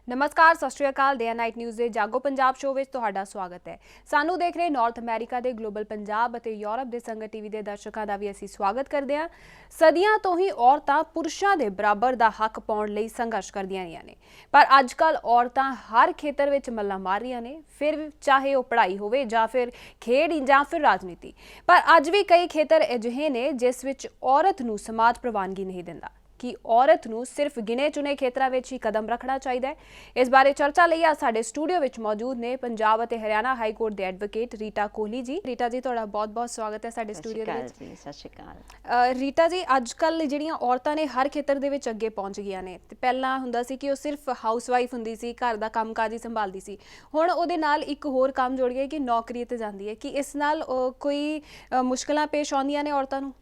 ਨਮਸਕਾਰ, ਸਤਿ ਸ਼੍ਰੀ ਅਕਾਲ। Day night news ਦੇ ਜਾਗੋ ਪੰਜਾਬ ਸ਼ੋਅ ਵਿੱਚ ਤੁਹਾਡਾ ਸਵਾਗਤ ਹੈ। ਸਾਨੂੰ ਦੇਖ ਰਹੇ ਨਾਰਥ ਅਮਰੀਕਾ ਦੇ ਗਲੋਬਲ ਪੰਜਾਬ ਅਤੇ ਯੂਰਪ ਦੇ ਸੰਗਤ ਟੀਵੀ ਦੇ ਦਰਸ਼ਕਾਂ ਦਾ ਵੀ ਅਸੀਂ ਸਵਾਗਤ ਕਰਦੇ ਹਾਂ। ਸਦੀਆਂ ਤੋਂ ਹੀ ਔਰਤਾਂ ਪੁਰਸ਼ਾਂ ਦੇ ਬਰਾਬਰ ਦਾ ਹੱਕ ਪਾਉਣ ਲਈ ਸੰਘਰਸ਼ ਕਰਦੀਆਂ ਰਹੀਆਂ ਨੇ, ਪਰ ਅੱਜ-ਕੱਲ ਔਰਤਾਂ ਹਰ ਖੇਤਰ ਵਿੱਚ ਮੱਲਾਂ ਮਾਰ ਰਹੀਆਂ ਨੇ, ਫਿਰ ਚਾਹੇ ਉਹ ਪੜ੍ਹਾਈ ਹੋਵੇ ਜਾਂ ਫਿਰ ਖੇਡ ਜਾਂ ਫਿਰ ਰਾਜਨੀਤੀ। ਪਰ ਅੱਜ ਵੀ ਕਈ ਖੇਤਰ ਅਜਿਹੇ ਨੇ ਜਿਸ ਵਿੱਚ ਔਰਤ ਨੂੰ ਸਮਾਜ ਪ੍ਰਵਾਨਗੀ ਨਹੀਂ ਦਿੰਦਾ ਕਿ ਔਰਤ ਨੂੰ ਸਿਰਫ ਗਿਣੇ ਚੁਣੇ ਖੇਤਰਾਂ ਵਿੱਚ ਹੀ ਕਦਮ ਰੱਖਣਾ ਚਾਹੀਦਾ ਹੈ। ਇਸ ਬਾਰੇ ਚਰਚਾ ਲਈ ਆ ਸਾਡੇ ਸਟੂਡੀਓ ਵਿੱਚ ਮੌਜੂਦ ਨੇ ਪੰਜਾਬ ਅਤੇ ਹਰਿਆਣਾ ਹਾਈ ਕੋਰਟ ਦੇ ਐਡਵੋਕੇਟ ਰੀਟਾ ਕੋਹਲੀ ਜੀ। ਰੀਟਾ ਜੀ, ਤੁਹਾਡਾ ਬਹੁਤ-ਬਹੁਤ ਸਵਾਗਤ ਹੈ ਸਾਡੇ ਸਟੂਡੀਓ ਦੇ ਵਿੱਚ। ਸਤਿ ਸ਼੍ਰੀ ਅਕਾਲ। ਰੀਟਾ ਜੀ, ਅੱਜ-ਕੱਲ ਜਿਹੜੀਆਂ ਔਰਤਾਂ ਨੇ ਹਰ ਖੇਤਰ ਦੇ ਵਿੱਚ ਅੱਗੇ ਪਹੁੰਚ ਗਈਆਂ ਨੇ ਤੇ ਪਹਿਲਾਂ ਹੁੰਦਾ ਸੀ ਕਿ ਉਹ ਸਿਰਫ ਹਾਊਸਵਾਈਫ ਹੁੰਦੀ ਸੀ, ਘਰ ਦਾ ਕੰਮਕਾਜ ਹੀ ਸੰਭਾਲਦੀ ਸੀ। ਹੁਣ ਉਹਦੇ ਨਾਲ ਇੱਕ ਹੋਰ ਕੰਮ ਜੁੜ ਗਿਆ ਕਿ ਨੌਕਰੀ ਤੇ ਜਾਂਦੀ ਹੈ। ਕਿ ਇਸ ਨਾਲ ਕੋਈ ਮੁਸ਼ਕਲਾਂ ਪੇਸ਼ ਆਉਂਦੀਆਂ ਨੇ ਔਰਤਾਂ ਨੂੰ?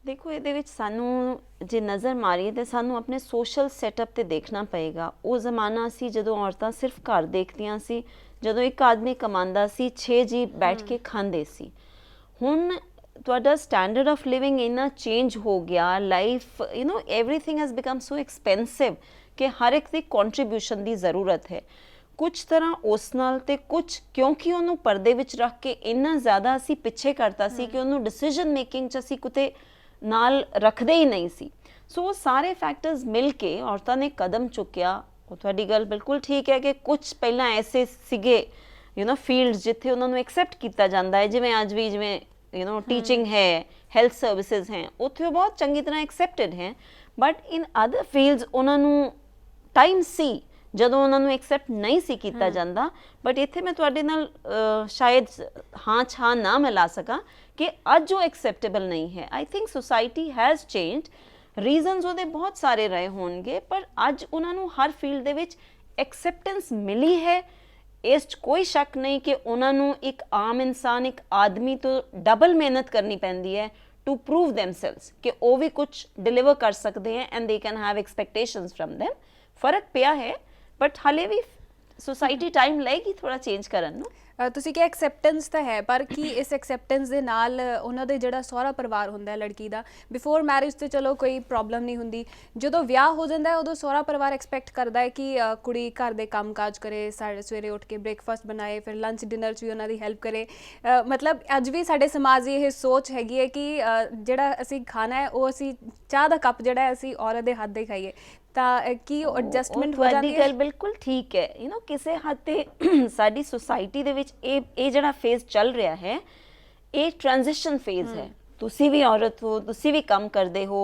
ਦੇਖੋ, ਇਹਦੇ ਵਿੱਚ ਸਾਨੂੰ ਜੇ ਨਜ਼ਰ ਮਾਰੀਏ ਤਾਂ ਸਾਨੂੰ ਆਪਣੇ ਸੋਸ਼ਲ ਸੈਟਅਪ ਤੇ ਦੇਖਣਾ ਪਏਗਾ। ਉਹ ਜ਼ਮਾਨਾ ਸੀ ਜਦੋਂ ਔਰਤਾਂ ਸਿਰਫ ਘਰ ਦੇਖਦੀਆਂ ਸੀ, ਜਦੋਂ ਇੱਕ ਆਦਮੀ ਕਮਾਉਂਦਾ ਸੀ 6 ਜੀ ਬੈਠ ਕੇ ਖਾਂਦੇ ਸੀ। ਹੁਣ ਤੁਹਾਡਾ ਸਟੈਂਡਰਡ ਆਫ ਲਿਵਿੰਗ ਇੰਨਾ ਚੇਂਜ ਹੋ ਗਿਆ, life everything has become so expensive ਕਿ ਹਰ ਇੱਕ ਦੀ ਕੰਟਰੀਬਿਊਸ਼ਨ ਦੀ ਜ਼ਰੂਰਤ ਹੈ। ਕੁਝ ਤਰ੍ਹਾਂ ਉਸ ਨਾਲ ਤੇ ਕੁਝ ਕਿਉਂਕਿ ਉਹਨੂੰ ਪਰਦੇ ਵਿੱਚ ਰੱਖ ਕੇ ਇੰਨਾ ਜ਼ਿਆਦਾ ਅਸੀਂ ਪਿੱਛੇ ਕਰਤਾ ਸੀ ਕਿ ਉਹਨੂੰ ਡਿਸੀਜਨ ਮੇਕਿੰਗ 'ਚ ਅਸੀਂ ਕਿਤੇ ਨਾਲ ਰੱਖਦੇ ਹੀ ਨਹੀਂ ਸੀ। ਸੋ ਉਹ ਸਾਰੇ ਫੈਕਟਰਸ ਮਿਲ ਕੇ ਔਰਤਾਂ ਨੇ ਕਦਮ ਚੁੱਕਿਆ। ਉਹ ਤੁਹਾਡੀ ਗੱਲ ਬਿਲਕੁਲ ਠੀਕ ਹੈ ਕਿ ਕੁਝ ਪਹਿਲਾਂ ਐਸੇ ਸੀਗੇ ਫੀਲਡਸ ਜਿੱਥੇ ਉਹਨਾਂ ਨੂੰ ਐਕਸੈਪਟ ਕੀਤਾ ਜਾਂਦਾ ਹੈ, ਜਿਵੇਂ ਅੱਜ ਵੀ ਜਿਵੇਂ ਟੀਚਿੰਗ ਹੈ, ਹੈਲਥ ਸਰਵਿਸਿਜ਼ ਹੈ, ਉੱਥੇ ਉਹ ਬਹੁਤ ਚੰਗੀ ਤਰ੍ਹਾਂ ਐਕਸੈਪਟਡ ਹੈ। ਬਟ ਇਨ ਅਦਰ ਫੀਲਡਸ ਉਹਨਾਂ ਨੂੰ ਟਾਈਮ ਸੀ ਜਦੋਂ ਉਹਨਾਂ ਨੂੰ ਐਕਸੈਪਟ ਨਹੀਂ ਸੀ ਕੀਤਾ ਜਾਂਦਾ। ਬਟ ਇੱਥੇ ਮੈਂ ਤੁਹਾਡੇ ਨਾਲ ਸ਼ਾਇਦ ਹਾਂ ਨਾ ਮਿਲਾ ਸਕਾਂ ਕਿ ਅੱਜ ਉਹ ਐਕਸੈਪਟੇਬਲ ਨਹੀਂ ਹੈ। I think society has changed. Reasons ਉਹਦੇ ਬਹੁਤ ਸਾਰੇ ਰਹੇ ਹੋਣਗੇ, ਪਰ ਅੱਜ ਉਹਨਾਂ ਨੂੰ ਹਰ ਫੀਲਡ ਦੇ ਵਿੱਚ ਐਕਸੈਪਟੈਂਸ ਮਿਲੀ ਹੈ। ਇਸ 'ਚ ਕੋਈ ਸ਼ੱਕ ਨਹੀਂ ਕਿ ਉਹਨਾਂ ਨੂੰ ਇੱਕ ਆਮ ਇਨਸਾਨ, ਇੱਕ ਆਦਮੀ ਤੋਂ ਡਬਲ ਮਿਹਨਤ ਕਰਨੀ ਪੈਂਦੀ ਹੈ ਟੂ ਪ੍ਰੂਵ ਦੈਮਸੈਲਵਸ ਕਿ ਉਹ ਵੀ ਕੁਝ ਡਿਲੀਵਰ ਕਰ ਸਕਦੇ ਹੈ and they can have expectations from them. ਫਰਕ ਪਿਆ ਹੈ, ਬਟ ਹਾਲੇ ਵੀ ਸੋਸਾਇਟੀ ਟਾਈਮ ਲਏਗੀ ਥੋੜਾ ਚੇਂਜ ਕਰਨ ਨੂੰ। ਤੁਸੀਂ ਕਿ ਐਕਸੈਪਟੈਂਸ ਤਾਂ ਹੈ, ਪਰ ਕੀ ਇਸ ਐਕਸੈਪਟੈਂਸ ਦੇ ਨਾਲ ਉਹਨਾਂ ਦੇ ਜਿਹੜਾ ਸਹੁਰਾ ਪਰਿਵਾਰ ਹੁੰਦਾ ਹੈ ਲੜਕੀ ਦਾ, ਬਿਫੋਰ ਮੈਰਿਜ ਤੇ ਚਲੋ ਕੋਈ ਪ੍ਰੋਬਲਮ ਨਹੀਂ ਹੁੰਦੀ, ਜਦੋਂ ਵਿਆਹ ਹੋ ਜਾਂਦਾ ਹੈ ਉਦੋਂ ਸਹੁਰਾ ਪਰਿਵਾਰ ਐਕਸਪੈਕਟ ਕਰਦਾ ਹੈ ਕਿ ਕੁੜੀ ਘਰ ਦੇ ਕੰਮ ਕਾਜ ਕਰੇ, ਸਵੇਰੇ ਉੱਠ ਕੇ ਬ੍ਰੇਕਫਾਸਟ ਬਣਾਏ, ਫਿਰ ਲੰਚ ਡਿਨਰ 'ਚ ਵੀ ਉਹਨਾਂ ਦੀ ਹੈਲਪ ਕਰੇ। ਮਤਲਬ ਅੱਜ ਵੀ ਸਾਡੇ ਸਮਾਜ ਦੀ ਇਹ ਸੋਚ ਹੈਗੀ ਹੈ ਕਿ ਜਿਹੜਾ ਅਸੀਂ ਖਾਣਾ ਹੈ ਉਹ ਅਸੀਂ ਚਾਹ ਦਾ ਕੱਪ ਜਿਹੜਾ ਹੈ ਅਸੀਂ ਔਰਤ ਦੇ ਹੱਥ ਦਾ ਹੀ ਖਾਈਏ। ਤਾਂ ਕੀ ਐਡਜਸਟਮੈਂਟ ਹੋ ਜਾਂਦੀ ਹੈ? ਤੁਹਾਡੀ ਗੱਲ ਬਿਲਕੁਲ ਠੀਕ ਹੈ। ਕਿਸੇ ਹੱਦ ਤੇ ਸਾਡੀ ਸੋਸਾਇਟੀ ਦੇ ਵਿੱਚ ਇਹ ਜਿਹੜਾ ਫੇਜ਼ ਚੱਲ ਰਿਹਾ ਹੈ, ਇਹ ਟ੍ਰਾਂਜੀਸ਼ਨ ਫੇਜ਼ ਹੈ। ਤੁਸੀਂ ਵੀ ਔਰਤ ਹੋ, ਤੁਸੀਂ ਵੀ ਕੰਮ ਕਰਦੇ ਹੋ,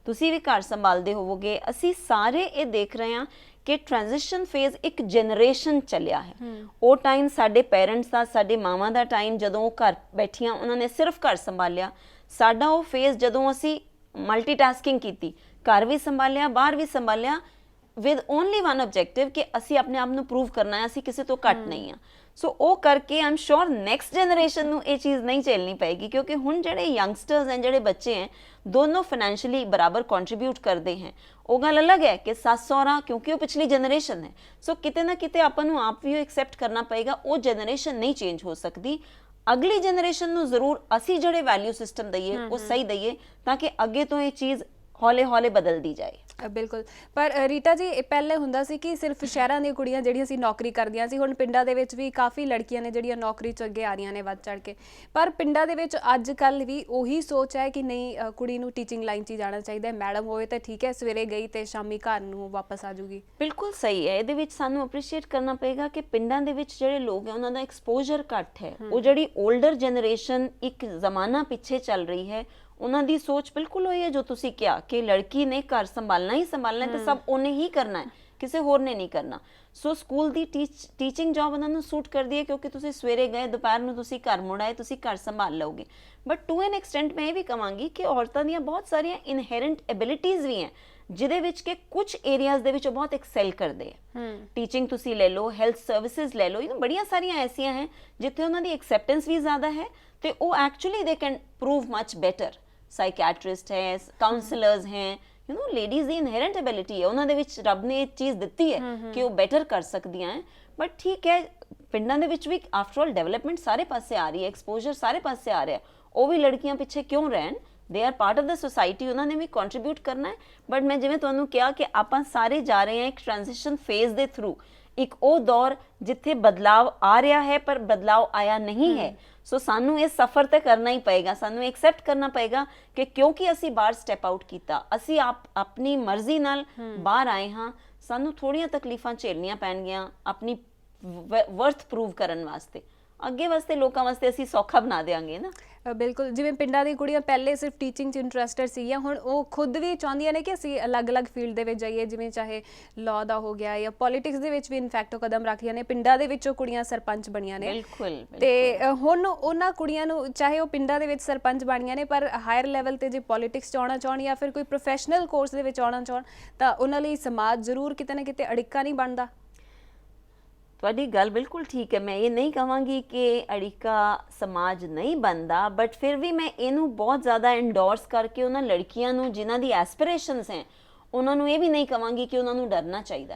ਤੁਸੀਂ ਵੀ ਘਰ ਸੰਭਾਲਦੇ ਹੋਵੋਗੇ। ਅਸੀਂ ਸਾਰੇ ਇਹ ਦੇਖ ਰਹੇ ਹਾਂ ਕਿ ਟ੍ਰਾਂਜੀਸ਼ਨ ਫੇਜ਼ ਇੱਕ ਜਨਰੇਸ਼ਨ ਚੱਲਿਆ ਹੈ। ਉਹ ਟਾਈਮ ਸਾਡੇ ਪੇਰੈਂਟਸ ਦਾ, ਸਾਡੇ ਮਾਵਾਂ ਦਾ ਟਾਈਮ ਜਦੋਂ ਉਹ ਘਰ ਬੈਠੀਆਂ ਉਹਨਾਂ ਨੇ ਸਿਰਫ ਘਰ ਸੰਭਾਲਿਆ। ਸਾਡਾ ਉਹ ਫੇਜ਼ ਜਦੋਂ ਅਸੀਂ ਮਲਟੀਟਾਸਕਿੰਗ ਕੀਤੀ, ਘਰ ਵੀ ਸੰਭਾਲਿਆ, ਬਾਹਰ ਵੀ ਸੰਭਾਲਿਆ, ਵਿਦ ਓਨਲੀ ਵਨ ਆਬਜੈਕਟਿਵ ਕਿ ਅਸੀਂ ਆਪਣੇ ਆਪ ਨੂੰ ਪ੍ਰੂਵ ਕਰਨਾ ਹੈ ਅਸੀਂ ਕਿਸੇ ਤੋਂ ਘੱਟ ਨਹੀਂ ਹਾਂ। ਸੋ ਉਹ ਕਰਕੇ I am sure next generation ਨੂੰ ਇਹ ਚੀਜ਼ ਨਹੀਂ ਝੇਲਣੀ ਪਏਗੀ, ਕਿਉਂਕਿ ਹੁਣ ਜਿਹੜੇ ਯੰਗਸਟਰਸ हैं, ਜਿਹੜੇ ਬੱਚੇ हैं, ਦੋਨੋਂ ਫਾਈਨੈਂਸ਼ੀਅਲੀ ਬਰਾਬਰ ਕੰਟਰੀਬਿਊਟ ਕਰਦੇ हैं। ਉਹ ਗੱਲ ਅਲੱਗ ਹੈ ਕਿ ਸੱਸ ਸਹੁਰਾ, ਕਿਉਂਕਿ ਉਹ ਪਿਛਲੀ ਜਨਰੇਸ਼ਨ ਹੈ। ਸੋ ਕਿਤੇ ਨਾ ਕਿਤੇ ਆਪਾਂ ਨੂੰ ਆਪ ਵੀ ਉਹ ਐਕਸੈਪਟ ਕਰਨਾ ਪਏਗਾ। ਉਹ ਜਨਰੇਸ਼ਨ ਨਹੀਂ ਚੇਂਜ ਹੋ ਸਕਦੀ। ਅਗਲੀ ਜਨਰੇਸ਼ਨ ਨੂੰ ਜ਼ਰੂਰ ਅਸੀਂ ਜਿਹੜੇ ਵੈਲਿਊ ਸਿਸਟਮ ਦਈਏ ਉਹ ਸਹੀ ਦਈਏ ਤਾਂ ਕਿ ਅੱਗੇ ਤੋਂ ਇਹ ਚੀਜ਼ ਹੌਲੇ ਹੌਲੇ ਬਦਲਦੀ ਜਾਏ। ਬਿਲਕੁਲ। ਪਰ ਰੀਟਾ ਜੀ, ਪਹਿਲੇ ਹੁੰਦਾ ਸੀ ਕਿ ਸਿਰਫ ਸ਼ਹਿਰਾਂ ਦੀਆਂ ਕੁੜੀਆਂ ਜਿਹੜੀਆਂ ਸੀ ਨੌਕਰੀ ਕਰਦੀਆਂ ਸੀ। ਹੁਣ ਪਿੰਡਾਂ ਦੇ ਵਿੱਚ ਵੀ ਕਾਫੀ ਲੜਕੀਆਂ ਨੇ ਜਿਹੜੀਆਂ ਨੌਕਰੀ 'ਚ ਅੱਗੇ ਆ ਰਹੀਆਂ ਨੇ ਵੱਧ ਚੜ੍ਹ ਕੇ। ਪਰ ਪਿੰਡਾਂ ਦੇ ਵਿੱਚ ਅੱਜ ਕੱਲ੍ਹ ਵੀ ਉਹੀ ਸੋਚ ਹੈ ਕਿ ਨਹੀਂ, ਕੁੜੀ ਨੂੰ ਟੀਚਿੰਗ ਲਾਈਨ 'ਚ ਹੀ ਜਾਣਾ ਚਾਹੀਦਾ ਹੈ। ਮੈਡਮ ਹੋਵੇ ਤਾਂ ਠੀਕ ਹੈ, ਸਵੇਰੇ ਗਈ ਤੇ ਸ਼ਾਮੀ ਘਰ ਨੂੰ ਵਾਪਸ ਆ ਜਾਊਗੀ। ਬਿਲਕੁਲ ਸਹੀ ਹੈ। ਇਹਦੇ ਵਿੱਚ ਸਾਨੂੰ ਅਪਰੀਸ਼ੀਏਟ ਕਰਨਾ ਪਏਗਾ ਕਿ ਪਿੰਡਾਂ ਦੇ ਵਿੱਚ ਜਿਹੜੇ ਲੋਕ ਹੈ ਉਹਨਾਂ ਦਾ ਐਕਸਪੋਜ਼ਰ ਘੱਟ ਹੈ। ਉਹ ਜਿਹੜੀ ਓਲਡਰ ਜਨਰੇਸ਼ਨ ਇੱਕ ਜ਼ਮਾਨਾ ਪਿੱਛੇ ਚੱਲ ਰਹੀ ਹੈ, ਉਹਨਾਂ ਦੀ ਸੋਚ ਬਿਲਕੁਲ ਉਹੀ ਹੈ ਜੋ ਤੁਸੀਂ ਕਿਹਾ ਕਿ ਲੜਕੀ ਨੇ ਘਰ ਸੰਭਾਲਣਾ ਹੀ ਸੰਭਾਲਣਾ ਤੇ ਸਭ ਉਹਨੇ ਹੀ ਕਰਨਾ ਹੈ, ਕਿਸੇ ਹੋਰ ਨੇ ਨਹੀਂ ਕਰਨਾ। ਸੋ ਸਕੂਲ ਦੀ ਟੀਚਿੰਗ ਜੌਬ ਉਹਨਾਂ ਨੂੰ ਸੂਟ ਕਰਦੀ ਹੈ ਕਿਉਂਕਿ ਤੁਸੀਂ ਸਵੇਰੇ ਗਏ, ਦੁਪਹਿਰ ਨੂੰ ਤੁਸੀਂ ਘਰ ਮੁੜ ਆਏ, ਤੁਸੀਂ ਘਰ ਸੰਭਾਲ ਲਓਗੇ। ਬਟ ਟੂ ਐਨ ਐਕਸਟੈਂਟ ਮੈਂ ਇਹ ਵੀ ਕਹਾਂਗੀ ਕਿ ਔਰਤਾਂ ਦੀਆਂ ਬਹੁਤ ਸਾਰੀਆਂ ਇਨਹੈਰੈਂਟ ਐਬਿਲਿਟੀਜ਼ ਵੀ ਹੈ ਜਿਹਦੇ ਵਿੱਚ ਕਿ ਕੁਝ ਏਰੀਆਜ਼ ਦੇ ਵਿੱਚ ਉਹ ਬਹੁਤ ਐਕਸੈਲ ਕਰਦੇ ਹੈ। ਟੀਚਿੰਗ ਤੁਸੀਂ ਲੈ ਲਓ, ਹੈਲਥ ਸਰਵਿਸਿਜ਼ ਲੈ ਲਓ, ਬੜੀਆਂ ਸਾਰੀਆਂ ਐਸੀਆਂ ਹੈ ਜਿੱਥੇ ਉਹਨਾਂ ਦੀ ਐਕਸੈਪਟੈਂਸ ਵੀ ਜ਼ਿਆਦਾ ਹੈ ਤੇ ਉਹ actually they can prove much better. Psychiatrist ਹੈ, ਕਾਉਂਸਲਰਸ ਹੈ, ਲੇਡੀਜ਼ ਦੀ ਇਨਹੈਰੈਂਟ ਐਬਿਲਿਟੀ ਹੈ, ਉਹਨਾਂ ਦੇ ਵਿੱਚ ਰੱਬ ਨੇ ਇਹ ਚੀਜ਼ ਦਿੱਤੀ ਹੈ ਕਿ ਉਹ ਬੈਟਰ ਕਰ ਸਕਦੀਆਂ ਹੈ। ਬਟ ਠੀਕ ਹੈ, ਪਿੰਡਾਂ ਦੇ ਵਿੱਚ ਵੀ ਆਫਟਰ ਆਲ ਡਿਵੈਲਪਮੈਂਟ ਸਾਰੇ ਪਾਸੇ ਆ ਰਹੀ ਹੈ, ਐਕਸਪੋਜ਼ਰ ਸਾਰੇ ਪਾਸੇ ਆ ਰਿਹਾ। ਉਹ ਵੀ ਲੜਕੀਆਂ ਪਿੱਛੇ ਕਿਉਂ ਰਹਿਣ? They are part of the society, ਉਹਨਾਂ ਨੇ ਵੀ ਕੰਟਰੀਬਿਊਟ ਕਰਨਾ ਹੈ। ਬਟ ਮੈਂ ਜਿਵੇਂ ਤੁਹਾਨੂੰ ਕਿਹਾ ਕਿ ਆਪਾਂ ਸਾਰੇ ਜਾ ਰਹੇ ਹਾਂ ਇੱਕ ਟ੍ਰਾਂਜੀਸ਼ਨ ਫੇਜ਼ ਦੇ ਥਰੂ, ਇੱਕ ਉਹ ਦੌਰ ਜਿੱਥੇ ਬਦਲਾਵ ਆ ਰਿਹਾ ਹੈ ਪਰ ਬਦਲਾਵ ਆਇਆ ਨਹੀਂ ਹੈ। ਸੋ ਸਾਨੂੰ ਇਹ ਸਫ਼ਰ ਤੇ ਕਰਨਾ ਹੀ ਪਏਗਾ, ਸਾਨੂੰ ਐਕਸੈਪਟ ਕਰਨਾ ਪਏਗਾ ਕਿ ਕਿਉਂਕਿ ਅਸੀਂ ਬਾਹਰ ਸਟੈਪ ਆਊਟ ਕੀਤਾ, ਅਸੀਂ ਆਪਣੀ ਮਰਜ਼ੀ ਨਾਲ ਬਾਹਰ ਆਏ ਹਾਂ, ਸਾਨੂੰ ਥੋੜੀਆਂ ਤਕਲੀਫਾਂ ਝੇਲਣੀਆਂ ਪੈਣਗੀਆਂ ਆਪਣੀ ਵਰਥ ਪ੍ਰੂਵ ਕਰਨ ਵਾਸਤੇ। ਅੱਗੇ ਵਾਸਤੇ ਲੋਕਾਂ ਵਾਸਤੇ ਅਸੀਂ ਸੌਖਾ ਬਣਾ ਦੇਵਾਂਗੇ ਨਾ। ਬਿਲਕੁਲ, ਜਿਵੇਂ ਪਿੰਡਾਂ ਦੀ ਕੁੜੀਆਂ ਪਹਿਲੇ ਸਿਰਫ ਟੀਚਿੰਗ 'ਚ ਇੰਟਰਸਟਡ ਸੀਗੀਆਂ, ਹੁਣ ਉਹ ਖੁਦ ਵੀ ਚਾਹੁੰਦੀਆਂ ਨੇ ਕਿ ਅਸੀਂ ਅਲੱਗ-ਅਲੱਗ ਫੀਲਡ ਦੇ ਵਿੱਚ ਜਾਈਏ, ਜਿਵੇਂ ਚਾਹੇ ਲਾਅ ਦਾ ਹੋ ਗਿਆ ਜਾਂ ਪੋਲੀਟਿਕਸ ਦੇ ਵਿੱਚ ਵੀ ਇਨਫੈਕਟ ਉਹ ਕਦਮ ਰੱਖ ਰਹੀਆਂ ਨੇ। ਪਿੰਡਾਂ ਦੇ ਵਿੱਚੋਂ ਕੁੜੀਆਂ ਸਰਪੰਚ ਬਣੀਆਂ ਨੇ। ਬਿਲਕੁਲ। ਤੇ ਹੁਣ ਉਹਨਾਂ ਕੁੜੀਆਂ ਨੂੰ ਚਾਹੇ ਉਹ ਪਿੰਡਾਂ ਦੇ ਵਿੱਚ ਸਰਪੰਚ ਬਣੀਆਂ ਨੇ, ਪਰ ਹਾਇਰ ਲੈਵਲ ਤੇ ਜੇ ਪੋਲੀਟਿਕਸ 'ਚ ਆਉਣਾ ਚਾਹੁਣ ਜਾਂ ਫਿਰ ਕੋਈ ਪ੍ਰੋਫੈਸ਼ਨਲ ਕੋਰਸ ਦੇ ਵਿੱਚ ਆਉਣਾ ਚਾਹੁਣ ਤਾਂ ਉਹਨਾਂ ਲਈ ਸਮਾਜ ਜ਼ਰੂਰ ਕਿਤੇ ਨਾ ਕਿਤੇ ਅੜਿੱਕਾ ਨਹੀਂ ਬਣਦਾ। ਤੁਹਾਡੀ ਗੱਲ ਬਿਲਕੁਲ ਠੀਕ ਹੈ। ਮੈਂ ਇਹ ਨਹੀਂ ਕਹਾਂਗੀ ਕਿ ਅੜਿੱਕਾ ਸਮਾਜ ਨਹੀਂ ਬਣਦਾ, ਬਟ ਫਿਰ ਵੀ ਮੈਂ ਇਹਨੂੰ ਬਹੁਤ ਜ਼ਿਆਦਾ ਇੰਡੋਰਸ ਕਰਕੇ ਉਹਨਾਂ ਲੜਕੀਆਂ ਨੂੰ ਜਿਨ੍ਹਾਂ ਦੀ ਐਸਪੀਰੇਸ਼ਨਸ ਹੈ ਉਹਨਾਂ ਨੂੰ ਇਹ ਵੀ ਨਹੀਂ ਕਹਾਂਗੀ ਕਿ ਉਹਨਾਂ ਨੂੰ ਡਰਨਾ ਚਾਹੀਦਾ।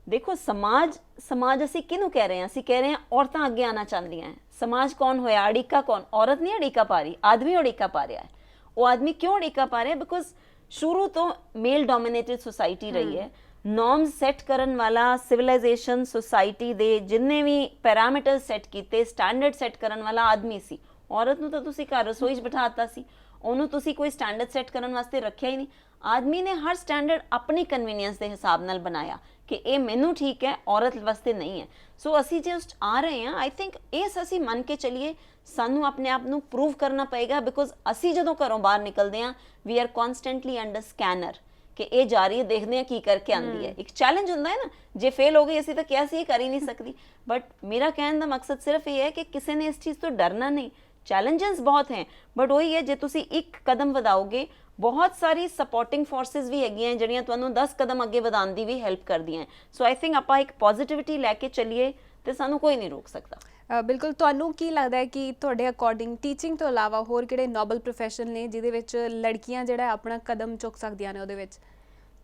ਦੇਖੋ ਸਮਾਜ ਅਸੀਂ ਕਿਹਨੂੰ ਕਹਿ ਰਹੇ ਹਾਂ? ਅਸੀਂ ਕਹਿ ਰਹੇ ਹਾਂ ਔਰਤਾਂ ਅੱਗੇ ਆਉਣਾ ਚਾਹੁੰਦੀਆਂ ਹੈ। ਸਮਾਜ ਕੌਣ ਹੋਇਆ? ਅੜਿੱਕਾ ਕੌਣ? ਔਰਤ ਨਹੀਂ ਅੜਿੱਕਾ ਪਾ ਰਹੀ, ਆਦਮੀ ਅੜਿੱਕਾ ਪਾ ਰਿਹਾ ਹੈ। ਉਹ ਆਦਮੀ ਕਿਉਂ ਅੜਿੱਕਾ ਪਾ ਰਿਹਾ? ਬਿਕੋਜ਼ ਸ਼ੁਰੂ ਤੋਂ ਮੇਲ ਡੋਮੀਨੇਟਡ ਸੁਸਾਇਟੀ ਰਹੀ ਹੈ। ਨੋਰਮਸ ਸੈੱਟ ਕਰਨ ਵਾਲਾ ਸਿਵਲਾਈਜੇਸ਼ਨ ਸੋਸਾਇਟੀ ਦੇ ਜਿੰਨੇ ਵੀ ਪੈਰਾਮੀਟਰ ਸੈੱਟ ਕੀਤੇ, ਸਟੈਂਡਰਡ ਸੈੱਟ ਕਰਨ ਵਾਲਾ ਆਦਮੀ ਸੀ। ਔਰਤ ਨੂੰ ਤਾਂ ਤੁਸੀਂ ਘਰ ਰਸੋਈ 'ਚ ਬਿਠਾਤਾ ਸੀ, ਉਹਨੂੰ ਤੁਸੀਂ ਕੋਈ ਸਟੈਂਡਰਡ ਸੈੱਟ ਕਰਨ ਵਾਸਤੇ ਰੱਖਿਆ ਹੀ ਨਹੀਂ। ਆਦਮੀ ਨੇ ਹਰ ਸਟੈਂਡਰਡ ਆਪਣੀ ਕਨਵੀਨੀਅੰਸ ਦੇ ਹਿਸਾਬ ਨਾਲ ਬਣਾਇਆ ਕਿ ਇਹ ਮੈਨੂੰ ਠੀਕ ਹੈ, ਔਰਤ ਵਾਸਤੇ ਨਹੀਂ ਹੈ। ਸੋ ਅਸੀਂ ਜੇ ਉਸ 'ਚ ਆ ਰਹੇ ਹਾਂ, ਆਈ ਥਿੰਕ ਇਸ ਅਸੀਂ ਮੰਨ ਕੇ ਚੱਲੀਏ ਸਾਨੂੰ ਆਪਣੇ ਆਪ ਨੂੰ ਪ੍ਰੂਵ ਕਰਨਾ ਪਏਗਾ। ਬਿਕੋਜ਼ ਅਸੀਂ ਜਦੋਂ ਘਰੋਂ ਬਾਹਰ ਨਿਕਲਦੇ ਹਾਂ we are constantly under scanner ਕਿ ਇਹ ਜਾ ਰਹੀ ਹੈ, ਦੇਖਦੇ ਹਾਂ ਕੀ ਕਰਕੇ ਆਉਂਦੀ ਹੈ। ਇੱਕ ਚੈਲੰਜ ਹੁੰਦਾ ਹੈ ਨਾ, ਜੇ ਫੇਲ ਹੋ ਗਈ ਅਸੀਂ ਤਾਂ ਕਿਹਾ ਸੀ ਇਹ ਕਰ ਹੀ ਨਹੀਂ ਸਕਦੀ। ਬਟ ਮੇਰਾ ਕਹਿਣ ਦਾ ਮਕਸਦ ਸਿਰਫ ਇਹ ਹੈ ਕਿ ਕਿਸੇ ਨੇ ਇਸ ਚੀਜ਼ ਤੋਂ ਡਰਨਾ ਨਹੀਂ। ਚੈਲੰਜਸ ਬਹੁਤ ਹੈ, ਬਟ ਉਹੀ ਹੈ ਜੇ ਤੁਸੀਂ ਇੱਕ ਕਦਮ ਵਧਾਓਗੇ, ਬਹੁਤ ਸਾਰੀ ਸਪੋਰਟਿੰਗ ਫੋਰਸਿਸ ਵੀ ਹੈਗੀਆਂ ਜਿਹੜੀਆਂ ਤੁਹਾਨੂੰ 10 ਕਦਮ ਅੱਗੇ ਵਧਾਉਣ ਦੀ ਵੀ ਹੈਲਪ ਕਰਦੀਆਂ। ਸੋ ਆਈ ਥਿੰਕ ਆਪਾਂ ਇੱਕ ਪੋਜ਼ਿਟਿਵਿਟੀ ਲੈ ਕੇ ਚੱਲੀਏ ਤੇ ਸਾਨੂੰ ਕੋਈ ਨਹੀਂ ਰੋਕ ਸਕਦਾ। ਬਿਲਕੁਲ। ਤੁਹਾਨੂੰ ਕੀ ਲੱਗਦਾ ਹੈ ਕਿ ਤੁਹਾਡੇ ਅਕੋਰਡਿੰਗ ਟੀਚਿੰਗ ਤੋਂ ਇਲਾਵਾ ਹੋਰ ਕਿਹੜੇ ਨੋਬਲ ਪ੍ਰੋਫੈਸ਼ਨ ਨੇ ਜਿਹਦੇ ਵਿੱਚ ਲੜਕੀਆਂ ਜਿਹੜਾ ਆਪਣਾ ਕਦਮ ਚੁੱਕ ਸਕਦੀਆਂ ਨੇ ਉਹਦੇ ਵਿੱਚ?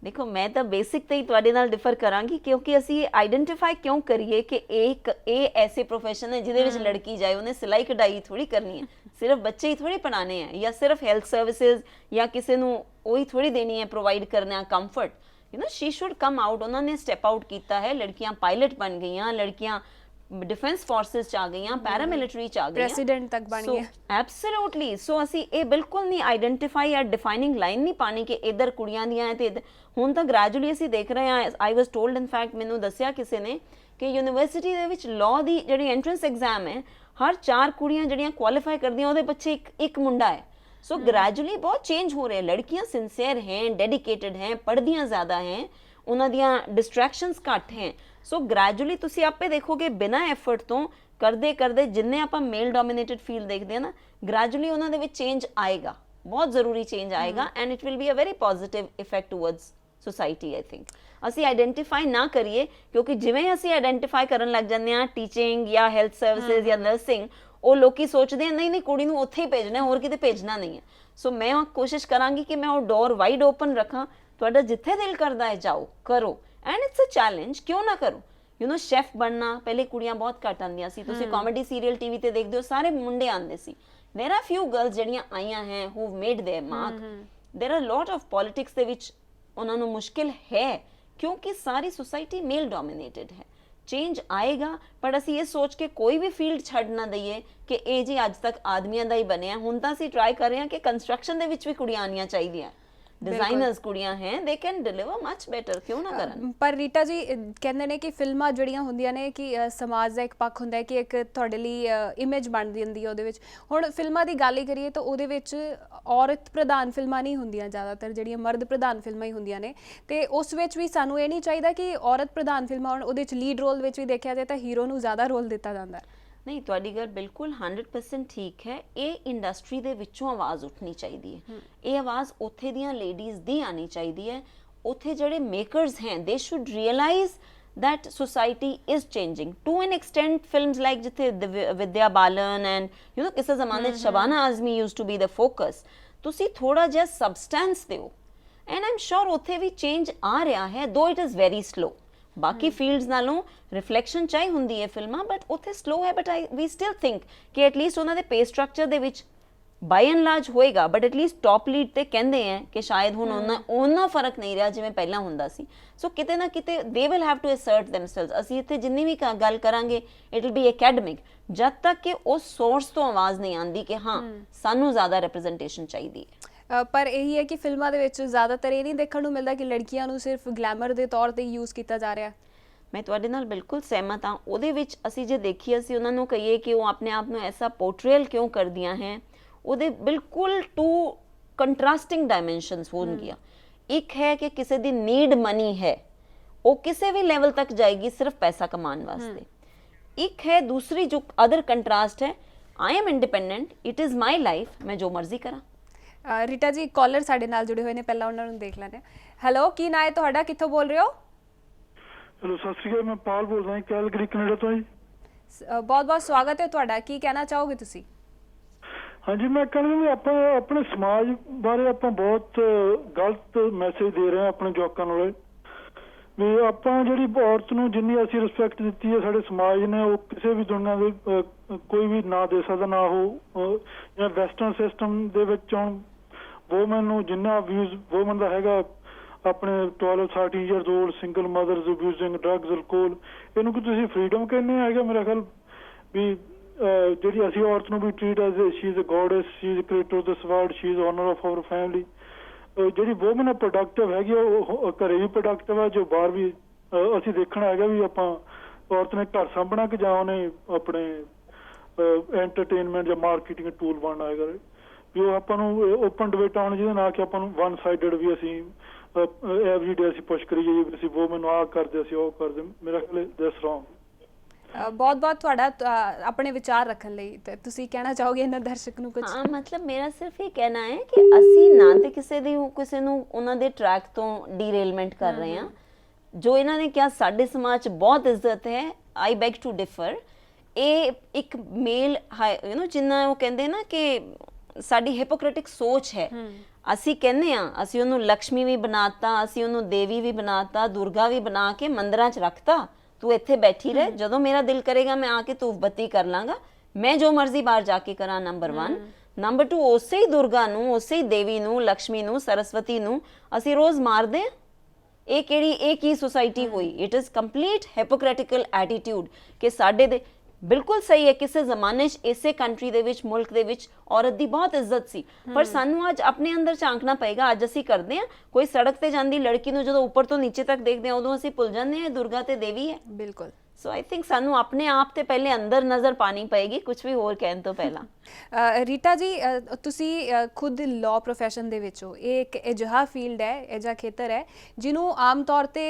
ਦੇਖੋ ਮੈਂ ਤਾਂ ਬੇਸਿਕ ਤੇ ਹੀ ਤੁਹਾਡੇ ਨਾਲ ਡਿਫਰ ਕਰਾਂਗੀ, ਕਿਉਂਕਿ ਅਸੀਂ ਇਹ ਆਈਡੈਂਟੀਫਾਈ ਕਿਉਂ ਕਰੀਏ ਕਿ ਇਹ ਐਸੇ ਪ੍ਰੋਫੈਸ਼ਨ ਹੈ ਜਿਹਦੇ ਵਿੱਚ ਲੜਕੀ ਜਾਏ, ਉਹਨੇ ਸਿਲਾਈ ਕਢਾਈ ਥੋੜੀ ਕਰਨੀ ਹੈ, ਸਿਰਫ ਬੱਚੇ ਹੀ ਥੋੜੀ ਪੜਾਣੇ ਹੈ, ਜਾਂ ਸਿਰਫ ਹੈਲਥ ਸਰਵਿਸਿਜ਼ ਜਾਂ ਕਿਸੇ ਨੂੰ ਉਹੀ ਥੋੜੀ ਦੇਣੀ ਹੈ, ਪ੍ਰੋਵਾਈਡ ਕਰਨਾ comfort. She should come out. ਉਹਨਾਂ ਨੇ ਸਟੈਪ ਆਊਟ ਕੀਤਾ ਹੈ, ਲੜਕੀਆਂ ਪਾਇਲਟ ਬਣ ਗਈਆਂ, ਲੜਕੀਆਂ डिफेंस फोर्सेस च आ गई, पैरामिलिटरी च आ गई, प्रेसिडेंट तक बन गई। एब्सोल्युटली। सो ਅਸੀਂ ਇਹ ਬਿਲਕੁਲ ਨਹੀਂ ਆਈਡੈਂਟੀਫਾਈ ਜਾਂ ਡਿਫਾਈਨਿੰਗ ਲਾਈਨ ਨਹੀਂ ਪਾਣੀ ਕਿ ਇਧਰ ਕੁੜੀਆਂ ਦੀਆਂ ਹੈ ਤੇ ਹੁਣ ਤਾਂ ਗ੍ਰੈਜੂਅਲੀ ਅਸੀਂ ਦੇਖ ਰਹੇ ਹਾਂ। ਆਈ ਵਾਸ ਟੋਲਡ ਇਨ ਫੈਕਟ, ਮੈਨੂੰ ਦੱਸਿਆ ਕਿਸੇ ਨੇ ਕਿ ਯੂਨੀਵਰਸਿਟੀ ਦੇ ਵਿੱਚ ਲਾਅ ਦੀ ਜਿਹੜੀ ਐਂਟਰੈਂਸ ਐਗਜ਼ਾਮ ਹੈ, ਹਰ 4 ਕੁੜੀਆਂ ਜਿਹੜੀਆਂ ਕੁਆਲੀਫਾਈ ਕਰਦੀਆਂ ਉਹਦੇ ਪਿੱਛੇ ਇੱਕ ਮੁੰਡਾ ਹੈ। सो ग्रैजुअली बहुत चेंज हो रहे हैं। लड़कियां सिंसियर हैं, डेडिकेटेड हैं, पढ़दियां ज़्यादा हैं, उन्हां दियां डिस्ट्रैक्शंस घट हैं। सो ग्रैजुअली तुसी आपे देखोगे बिना एफर्ट तो करदे करदे जिन्ने आपां मेल डोमिनेटेड फील्ड देखते हैं ना, ग्रैजुअली उन्हां दे विच चेंज आएगा, बहुत ज़रूरी चेंज आएगा and it will be a very positive effect towards society. I think ਅਸੀਂ ਆਈਡੈਂਟੀਫਾਈ ਨਾ ਕਰੀਏ, ਕਿਉਂਕਿ ਜਿਵੇਂ ਅਸੀਂ ਆਈਡੈਂਟੀਫਾਈ ਕਰਨ ਲੱਗ ਜਾਂਦੇ ਹਾਂ ਟੀਚਿੰਗ ਜਾਂ ਹੈਲਥ ਸਰਵਿਸਿਜ਼ ਜਾਂ ਨਰਸਿੰਗ, ਉਹ ਲੋਕੀ ਸੋਚਦੇ ਆ ਨਹੀਂ ਨਹੀਂ ਕੁੜੀ ਨੂੰ ਉੱਥੇ ਹੀ ਭੇਜਣਾ, ਹੋਰ ਕਿਤੇ ਭੇਜਣਾ ਨਹੀਂ ਹੈ। ਸੋ ਮੈਂ ਕੋਸ਼ਿਸ਼ ਕਰਾਂਗੀ ਕਿ ਮੈਂ ਉਹ ਡੋਰ ਵਾਈਡ ਓਪਨ ਰੱਖਾਂ, ਤੁਹਾਡਾ ਜਿੱਥੇ ਦਿਲ ਕਰਦਾ ਹੈ ਜਾਓ ਕਰੋ, ਐਂਡ ਇਟਸ ਅ ਚੈਲੰਜ, ਕਿਉਂ ਨਾ ਕਰੋ। ਸ਼ੈਫ ਬਣਨਾ, ਪਹਿਲੇ ਕੁੜੀਆਂ ਬਹੁਤ ਘੱਟ ਆਉਂਦੀਆਂ ਸੀ, ਤੁਸੀਂ ਕਾਮੇਡੀ ਸੀਰੀਅਲ ਟੀਵੀ ਤੇ ਦੇਖਦੇ ਹੋ ਸਾਰੇ ਮੁੰਡੇ ਆਉਂਦੇ ਸੀ। ਦੇਰ ਆਰ ਫਿਊ ਗਰਲਸ ਜਿਹੜੀਆਂ ਆਈਆਂ ਹੈ who made their mark. There are lot of politics ਦੇ ਵਿੱਚ ਉਹਨਾਂ ਨੂੰ ਮੁਸ਼ਕਿਲ ਹੈ, ਕਿਉਂਕਿ ਸਾਰੀ ਸੋਸਾਇਟੀ ਮੇਲ ਡੋਮੀਨੇਟਡ ਹੈ। ਚੇਂਜ ਆਏਗਾ, ਪਰ ਅਸੀਂ ਇਹ ਸੋਚ ਕੇ ਕੋਈ ਵੀ ਫੀਲਡ ਛੱਡ ਨਾ ਦਈਏ ਕਿ ਇਹ ਜੀ ਅੱਜ ਤੱਕ ਆਦਮੀਆਂ ਦਾ ਹੀ ਬਣਿਆ। ਹੁਣ ਤਾਂ ਅਸੀਂ ਟਰਾਈ ਕਰ ਰਹੇ ਹਾਂ ਕਿ ਕੰਸਟਰਕਸ਼ਨ ਦੇ ਵਿੱਚ ਵੀ ਕੁੜੀਆਂ ਆਉਣੀਆਂ ਚਾਹੀਦੀਆਂ, डिजाइनर्स कुड़ियां हैं, they can deliver much better, क्यों ना करन। पर रीटा जी कहंदे ने कि फिल्मां ਜਿਹੜੀਆਂ ਹੁੰਦੀਆਂ ਨੇ ਕਿ ਸਮਾਜ ਦਾ ਇੱਕ ਪੱਖ ਹੁੰਦਾ ਹੈ ਕਿ ਇੱਕ ਤੁਹਾਡੇ ਲਈ ਇਮੇਜ ਬਣ ਜਾਂਦੀ ਹੈ ਉਹਦੇ ਵਿੱਚ। ਹੁਣ ਫਿਲਮਾਂ ਦੀ ਗੱਲ ਹੀ ਕਰੀਏ ਤਾਂ ਉਹਦੇ ਵਿੱਚ ਔਰਤ ਪ੍ਰਧਾਨ ਫਿਲਮਾਂ ਨਹੀਂ ਹੁੰਦੀਆਂ, ਜ਼ਿਆਦਾਤਰ ਜਿਹੜੀਆਂ ਮਰਦ ਪ੍ਰਧਾਨ ਫਿਲਮਾਂ ਹੀ ਹੁੰਦੀਆਂ ਨੇ। ਤੇ ਉਸ ਵਿੱਚ ਵੀ ਸਾਨੂੰ ਇਹ ਨਹੀਂ ਚਾਹੀਦਾ ਕਿ ਔਰਤ ਪ੍ਰਧਾਨ ਫਿਲਮਾਂ ਹੋਣ, ਉਹਦੇ ਵਿੱਚ ਲੀਡ ਰੋਲ ਵਿੱਚ ਵੀ ਦੇਖਿਆ ਜਾਏ ਤਾਂ ਹੀਰੋ ਨੂੰ ਜ਼ਿਆਦਾ ਰੋਲ ਦਿੱਤਾ ਜਾਂਦਾ ਹੈ। ਨਹੀਂ, ਤੁਹਾਡੀ ਗੱਲ ਬਿਲਕੁਲ 100% ਠੀਕ ਹੈ। ਇਹ ਇੰਡਸਟਰੀ ਦੇ ਵਿੱਚੋਂ ਆਵਾਜ਼ ਉੱਠਣੀ ਚਾਹੀਦੀ ਹੈ। ਇਹ ਆਵਾਜ਼ ਉੱਥੇ ਦੀਆਂ ਲੇਡੀਜ਼ ਦੀ ਆਣੀ ਚਾਹੀਦੀ ਹੈ। ਉੱਥੇ ਜਿਹੜੇ ਮੇਕਰਸ हैं they should realize that society is changing to an extent। films like ਜਿੱਥੇ ਵਿਦਿਆ ਬਾਲਨ and ਕਿਸੇ ਜ਼ਮਾਨੇ 'ਚ Shabana Azmi used to be the focus। ਤੁਸੀਂ ਥੋੜਾ ਜਿਹਾ ਸਬਸਟੈਂਸ ਦਿਓ and I'm sure ਉੱਥੇ ਵੀ ਚੇਂਜ ਆ ਰਿਹਾ ਹੈ, though it is very slow। ਬਾਕੀ ਫੀਲਡਸ ਨਾਲੋਂ ਰਿਫਲੈਕਸ਼ਨ ਚਾਹੀ ਹੁੰਦੀ ਹੈ ਫਿਲਮਾਂ, ਬਟ ਉੱਥੇ ਸਲੋ ਹੈ। ਬਟ ਵੀ ਸਟਿਲ ਥਿੰਕ ਕਿ ਐਟਲੀਸਟ ਉਹਨਾਂ ਦੇ ਪੇ ਸਟਰਕਚਰ ਦੇ ਵਿੱਚ ਬਾਈ ਐਂਡ ਲਾਰਜ ਹੋਏਗਾ, ਬਟ ਐਟਲੀਸਟ ਟੌਪ ਲੀਡ ਤੇ ਕਹਿੰਦੇ ਆ ਕਿ ਸ਼ਾਇਦ ਹੁਣ ਉਹਨਾਂ ਫਰਕ ਨਹੀਂ ਰਿਹਾ ਜਿਵੇਂ ਪਹਿਲਾਂ ਹੁੰਦਾ ਸੀ। ਸੋ ਕਿਤੇ ਨਾ ਕਿਤੇ they will have to assert themselves. ਅਸੀਂ ਇੱਥੇ ਜਿੰਨੀ ਵੀ ਗੱਲ ਕਰਾਂਗੇ ਇਟ ਵਿਲ ਬੀ ਅਕੈਡਮਿਕ, ਜਦ ਤੱਕ ਕਿ ਉਸ ਸੋਰਸ ਤੋਂ ਆਵਾਜ਼ ਨਹੀਂ ਆਉਂਦੀ ਕਿ ਹਾਂ ਸਾਨੂੰ ਜ਼ਿਆਦਾ ਰਿਪਰੈਜ਼ੈਂਟੇਸ਼ਨ ਚਾਹੀਦੀ ਹੈ। ਪਰ ਇਹੀ ਹੈ ਕਿ ਫਿਲਮਾਂ ਦੇ ਵਿੱਚ ਜ਼ਿਆਦਾਤਰ ਇਹ ਨਹੀਂ ਦੇਖਣ ਨੂੰ ਮਿਲਦਾ ਕਿ ਲੜਕੀਆਂ ਨੂੰ ਸਿਰਫ ਗਲੈਮਰ ਦੇ ਤੌਰ ਤੇ ਯੂਜ਼ ਕੀਤਾ ਜਾ ਰਿਹਾ। ਮੈਂ ਤੁਹਾਡੇ ਨਾਲ ਬਿਲਕੁਲ ਸਹਿਮਤ ਹਾਂ। ਉਹਦੇ ਵਿੱਚ ਅਸੀਂ ਜੇ ਦੇਖੀਏ, ਅਸੀਂ ਉਹਨਾਂ ਨੂੰ ਕਹੀਏ ਕਿ ਉਹ ਆਪਣੇ ਆਪ ਨੂੰ ਐਸਾ ਪੋਰਟਰੇਲ ਕਿਉਂ ਕਰਦੀਆਂ ਹੈ, ਉਹਦੇ ਬਿਲਕੁਲ ਟੂ ਕੰਟਰਾਸਟਿੰਗ ਡਾਇਮੈਂਸ਼ਨਸ ਹੋਣਗੀਆਂ। ਇੱਕ ਹੈ ਕਿ ਕਿਸੇ ਦੀ ਨੀਡ ਮਨੀ ਹੈ, ਉਹ ਕਿਸੇ ਵੀ ਲੈਵਲ ਤੱਕ ਜਾਏਗੀ ਸਿਰਫ ਪੈਸਾ ਕਮਾਉਣ ਵਾਸਤੇ। ਇੱਕ ਹੈ ਦੂਸਰੀ ਜੋ ਅਦਰ ਕੰਟਰਾਸਟ ਹੈ, I am independent, it is my life, ਮੈਂ ਜੋ ਮਰਜ਼ੀ ਕਰਾਂ। ਰੀਟਾ ਜੀ ਕਾਲਰ ਸਾਡੇ ਨਾਲ ਜੁੜੇ ਹੋਏ ਨੇ, ਪਹਿਲਾਂ ਉਹਨਾਂ ਨੂੰ ਦੇਖ ਲੈਂਦੇ ਹਾਂ। ਹੈਲੋ, ਕੀ ਨਾਂ ਹੈ ਤੁਹਾਡਾ, ਕਿੱਥੋਂ ਬੋਲ ਰਹੇ ਹੋ? ਹੈਲੋ, ਸਤਿ ਸ਼੍ਰੀ ਅਕਾਲ। ਮੈਂ ਪਾਲ ਬੋਲ ਰਿਹਾ ਕੈਲਗਰੀ ਕੈਨੇਡਾ ਤੋਂ ਜੀ। ਬਹੁਤ ਬਹੁਤ ਸਵਾਗਤ ਹੈ ਤੁਹਾਡਾ, ਕੀ ਕਹਿਣਾ ਚਾਹੋਗੇ ਤੁਸੀਂ? ਹਾਂਜੀ, ਮੈਂ ਕਹਿੰਦਾ ਵੀ ਆਪਾਂ ਆਪਣੇ ਸਮਾਜ ਬਾਰੇ ਆਪਾਂ ਬਹੁਤ ਗਲਤ ਮੈਸੇਜ ਦੇ ਰਹੇ ਹਾਂ ਆਪਣੇ ਜਵਾਕਾਂ ਨੂੰ ਵੀ ਆਪਾਂ ਜਿਹੜੀ ਔਰਤ ਨੂੰ ਜਿੰਨੀ ਅਸੀਂ ਰਿਸਪੈਕਟ ਦਿੱਤੀ ਹੈ ਸਾਡੇ ਸਮਾਜ ਨੇ, ਉਹ ਕਿਸੇ ਵੀ ਦੁਨੀਆ ਦੇ ਕੋਈ ਵੀ ਨਾ ਦੇ ਸਕਦਾ। ਨਾ ਉਹ ਜਾਂ ਵੈਸਟਰਨ ਸਿਸਟਮ ਦੇ ਵਿੱਚ ਹੁਣ ਵੂਮਨ ਨੂੰ ਜਿੰਨਾ ਅਬਿਊਜ਼ ਵੂਮਨ ਦਾ ਹੈਗਾ, ਆਪਣੇ 12-13 years old single mothers abusing drugs alcohol, ਇਹਨੂੰ ਕਿ ਤੁਸੀਂ ਫਰੀਡਮ ਕਹਿੰਦੇ ਹੈਗਾ। ਮੇਰਾ ਖਿਆਲ ਵੀ ਜਿਹੜੀ ਅਸੀਂ ਔਰਤ ਨੂੰ ਵੀ treat as she is a goddess, she is creator of this world, she is honour of our family. ਜਿਹੜੀ ਵੂਮਨ ਪ੍ਰੋਡਕਟਿਵ ਹੈਗੀ ਉਹ ਘਰੇ ਵੀ ਪ੍ਰੋਡਕਟਿਵ ਹੈ, ਜੋ ਬਾਹਰ ਵੀ ਅਸੀਂ ਦੇਖਣਾ ਹੈਗਾ ਵੀ ਆਪਾਂ ਔਰਤ ਨੇ ਘਰ ਸਾਂਭਣਾ ਕਿ ਜਾਂ ਉਹਨੇ ਆਪਣੇ ਐਂਟਰਟੇਨਮੈਂਟ ਜਾਂ ਮਾਰਕੀਟਿੰਗ ਟੂਲ ਬਣਨਾ ਹੈਗਾ। ਵੀ ਉਹ ਆਪਾਂ ਨੂੰ ਓਪਨ ਡਿਬੇਟ ਆਉਣ ਜਿਹਦੇ ਨਾਲ ਕਿ ਆਪਾਂ ਨੂੰ ਵਨ ਸਾਈਡਡ ਵੀ ਅਸੀਂ ਐਵਰੀਡੇ ਅਸੀਂ ਪੁਸ਼ ਕਰੀ ਜਾਈਏ ਵੀ ਅਸੀਂ ਵੂਮਨ ਨੂੰ ਆਹ ਕਰਦੇ ਅਸੀਂ ਉਹ ਕਰਦੇ। ਮੇਰਾ ਖਿਆਲ ਦੈਟਸ ਰੋਂਗ। ਬਹੁਤ ਬਹੁਤ ਤੁਹਾਡਾ ਆਪਣੇ ਵਿਚਾਰ ਰੱਖਣ ਲਈ। ਤੇ ਤੁਸੀਂ ਕਹਿਣਾ ਚਾਹੋਗੇ ਇਹਨਾਂ ਦਰਸ਼ਕ ਨੂੰ ਕੁਝ? ਹਾਂ, ਮਤਲਬ ਮੇਰਾ ਸਿਰਫ ਇਹ ਕਹਿਣਾ ਹੈ ਕਿ ਅਸੀਂ ਨਾ ਤੇ ਕਿਸੇ ਨੂੰ ਉਹਨਾਂ ਦੇ ਟਰੈਕ ਤੋਂ ਡੀਰੇਲਮੈਂਟ ਕਰ ਰਹੇ ਹਾਂ। ਜੋ ਇਹਨਾਂ ਨੇ ਕਿਹਾ ਸਾਡੇ ਸਮਾਜ 'ਚ ਬਹੁਤ ਇੱਜ਼ਤ ਹੈ, ਆਈ ਬੈਗ ਟੂ ਡਿਫਰ। ਇਹ ਇੱਕ ਮੇਲ ਜਿੰਨਾ ਉਹ ਕਹਿੰਦੇ ਨਾ ਕਿ ਸਾਡੀ ਹਿਪੋਕ੍ਰੈਟਿਕ ਸੋਚ ਹੈ। ਅਸੀਂ ਕਹਿੰਦੇ ਹਾਂ ਅਸੀਂ ਉਹਨੂੰ ਲక్ష్ਮੀ ਵੀ ਬਣਾਤਾ, ਅਸੀਂ ਉਹਨੂੰ ਦੇਵੀ ਵੀ ਬਣਾਤਾ, ਦੁਰਗਾ ਵੀ ਬਣਾ ਕੇ ਮੰਦਿਰਾਂ 'ਚ ਰੱਖਤਾ। ਤੂੰ ਇੱਥੇ ਬੈਠੀ ਰਹਿ, ਜਦੋਂ ਮੇਰਾ ਦਿਲ ਕਰੇਗਾ ਮੈਂ ਆ ਕੇ ਧੂਫ ਬੱਤੀ ਕਰ ਲਾਂਗਾ, ਮੈਂ ਜੋ ਮਰਜ਼ੀ ਬਾਹਰ ਜਾ ਕੇ ਕਰਾਂ। ਨੰਬਰ 1। ਨੰਬਰ 2, ਉਸੇ ਹੀ ਦੁਰਗਾ ਨੂੰ, ਉਸੇ ਹੀ ਦੇਵੀ ਨੂੰ, ਲక్ష్ਮੀ ਨੂੰ, ਸਰਸਵਤੀ ਨੂੰ ਅਸੀਂ ਰੋਜ਼ ਮਾਰਦੇ ਹਾਂ। ਇਹ ਕੀ ਸੁਸਾਇਟੀ ਹੋਈ? ਇਟ ਇਜ਼ ਕੰਪਲੀਟ ਹਿਪੋਕ੍ਰੈਟਿਕਲ ਐਟੀਟਿਊਡ ਕਿ ਸਾਡੇ ਦੇ ਬਿਲਕੁਲ ਸਹੀ ਹੈ। ਕਿਸੇ ਜ਼ਮਾਨੇ 'ਚ ਇਸੇ ਕੰਟਰੀ ਦੇ ਵਿੱਚ, ਮੁਲਕ ਦੇ ਵਿੱਚ ਔਰਤ ਦੀ ਬਹੁਤ ਇੱਜ਼ਤ ਸੀ, ਪਰ ਸਾਨੂੰ ਅੱਜ ਆਪਣੇ ਅੰਦਰ ਝਾਂਕਣਾ ਪਏਗਾ। ਅੱਜ ਅਸੀਂ ਕਰਦੇ ਹਾਂ, ਕੋਈ ਸੜਕ ਤੇ ਜਾਂਦੀ ਲੜਕੀ ਨੂੰ ਜਦੋਂ ਉੱਪਰ ਤੋਂ ਨੀਚੇ ਤੱਕ ਦੇਖਦੇ ਹਾਂ, ਉਦੋਂ ਅਸੀਂ ਭੁੱਲ ਜਾਂਦੇ ਹਾਂ ਦੁਰਗਾ ਤੇ ਦੇਵੀ ਹੈ। ਬਿਲਕੁਲ। ਸੋ ਆਈ ਥਿੰਕ ਸਾਨੂੰ ਆਪਣੇ ਆਪ ਤੇ ਪਹਿਲੇ ਅੰਦਰ ਨਜ਼ਰ ਪਾਣੀ ਪਏਗੀ, ਕੁਝ ਵੀ ਹੋਰ ਕਹਿਣ ਤੋਂ ਪਹਿਲਾਂ। ਰੀਟਾ ਜੀ, ਤੁਸੀਂ ਖੁਦ ਲਾਅ ਪ੍ਰੋਫੈਸ਼ਨ ਦੇ ਵਿੱਚ ਹੋ। ਇਹ ਇੱਕ ਅਜਿਹਾ ਫੀਲਡ ਹੈ, ਅਜਿਹਾ ਖੇਤਰ ਹੈ ਜਿਹਨੂੰ ਆਮ ਤੌਰ ਤੇ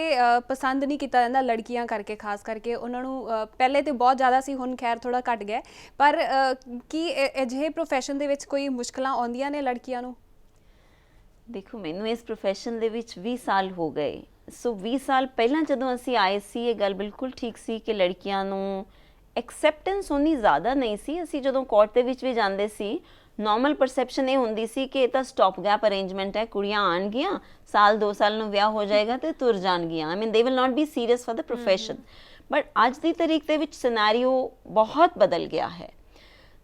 ਪਸੰਦ ਨਹੀਂ ਕੀਤਾ ਜਾਂਦਾ, ਲੜਕੀਆਂ ਕਰਕੇ ਖਾਸ ਕਰਕੇ। ਉਹਨਾਂ ਨੂੰ ਪਹਿਲੇ ਤੇ ਬਹੁਤ ਜ਼ਿਆਦਾ ਸੀ, ਹੁਣ ਖੈਰ ਥੋੜਾ ਘਟ ਗਿਆ। ਪਰ ਕੀ ਅਜਿਹੇ ਪ੍ਰੋਫੈਸ਼ਨ ਦੇ ਵਿੱਚ ਕੋਈ ਮੁਸ਼ਕਲਾਂ ਆਉਂਦੀਆਂ ਨੇ ਲੜਕੀਆਂ ਨੂੰ? ਦੇਖੋ, ਮੈਨੂੰ ਇਸ ਪ੍ਰੋਫੈਸ਼ਨ ਦੇ ਵਿੱਚ 20 ਸਾਲ ਹੋ ਗਏ। ਸੋ 20 ਸਾਲ ਪਹਿਲਾਂ ਜਦੋਂ ਅਸੀਂ ਆਏ ਸੀ, ਇਹ ਗੱਲ ਬਿਲਕੁਲ ਠੀਕ ਸੀ ਕਿ ਲੜਕੀਆਂ ਨੂੰ ਐਕਸੈਪਟੈਂਸ ਉਨੀ ਜ਼ਿਆਦਾ ਨਹੀਂ ਸੀ। ਅਸੀਂ ਜਦੋਂ ਕੋਰਟ ਦੇ ਵਿੱਚ ਵੀ ਜਾਂਦੇ ਸੀ, ਨਾਰਮਲ ਪਰਸੈਪਸ਼ਨ ਇਹ ਹੁੰਦੀ ਸੀ ਕਿ ਇਹ ਤਾਂ ਸਟਾਪ ਗੈਪ ਅਰੇਂਜਮੈਂਟ ਹੈ, ਕੁੜੀਆਂ ਆਉਣਗੀਆਂ, ਸਾਲ 2 ਸਾਲ ਨੂੰ ਵਿਆਹ ਹੋ ਜਾਏਗਾ ਤੇ ਤੁਰ ਜਾਣਗੀਆਂ। I mean they will not be serious for the profession. But ਅੱਜ ਦੀ ਤਾਰੀਖ ਦੇ ਵਿੱਚ ਸਿਨੈਰੀਓ ਬਹੁਤ ਬਦਲ ਗਿਆ ਹੈ।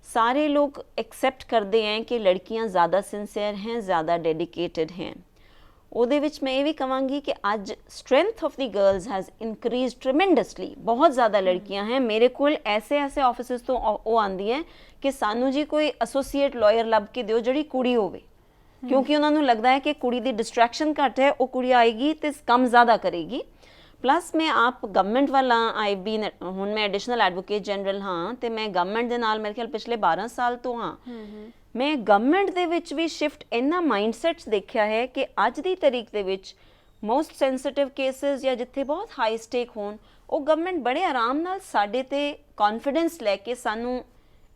सारे लोग एक्सेप्ट करते हैं कि लड़कियां ज़्यादा सिंसियर हैं, ज़्यादा डेडिकेटेड हैं। ਉਹਦੇ ਵਿੱਚ ਮੈਂ ਇਹ ਵੀ ਕਹਾਂਗੀ ਕਿ ਅੱਜ strength of the girls has increase tremendously. बहुत ज़्यादा लड़कियां हैं मेरे को ऐसे ऑफिस तो वो आंदी है कि सानू जी कोई एसोसीएट लॉयर ਲੱਭ ਕੇ ਦਿਓ ਜਿਹੜੀ ਕੁੜੀ ਹੋਵੇ, ਕਿਉਂਕਿ ਉਹਨਾਂ ਨੂੰ ਲੱਗਦਾ ਹੈ ਕਿ ਕੁੜੀ ਦੀ ਡਿਸਟਰੈਕਸ਼ਨ ਘੱਟ ਹੈ, ਉਹ ਕੁੜੀ ਆਏਗੀ ਤੇ ਕੰਮ ਜ਼ਿਆਦਾ ਕਰੇਗੀ। ਪਲੱਸ ਮੈਂ ਆਪ ਗਵਰਨਮੈਂਟ ਵਾਲਾ ਆਈ ਬੀਨ, ਹੁਣ ਮੈਂ ਐਡੀਸ਼ਨਲ ਐਡਵੋਕੇਟ ਜਨਰਲ ਹਾਂ ਤੇ ਮੈਂ ਗਵਰਨਮੈਂਟ ਦੇ ਨਾਲ ਮੇਰੇ ਖਿਆਲ ਪਿਛਲੇ 12 ਸਾਲ ਤੋਂ ਹਾਂ। ਮੈਂ ਗਵਰਨਮੈਂਟ ਦੇ ਵਿੱਚ ਵੀ ਸ਼ਿਫਟ ਇਹਨਾਂ ਮਾਈਂਡਸੈਟਸ ਦੇਖਿਆ ਹੈ ਕਿ ਅੱਜ ਦੀ ਤਾਰੀਖ ਦੇ ਵਿੱਚ ਮੋਸਟ ਸੈਂਸਿਟਿਵ ਕੇਸਿਸ ਜਾਂ ਜਿੱਥੇ ਬਹੁਤ ਹਾਈ ਸਟੇਕ ਹੋਣ, ਉਹ ਗਵਰਨਮੈਂਟ ਬੜੇ ਆਰਾਮ ਨਾਲ ਸਾਡੇ ਤੇ ਕੌਨਫੀਡੈਂਸ ਲੈ ਕੇ ਸਾਨੂੰ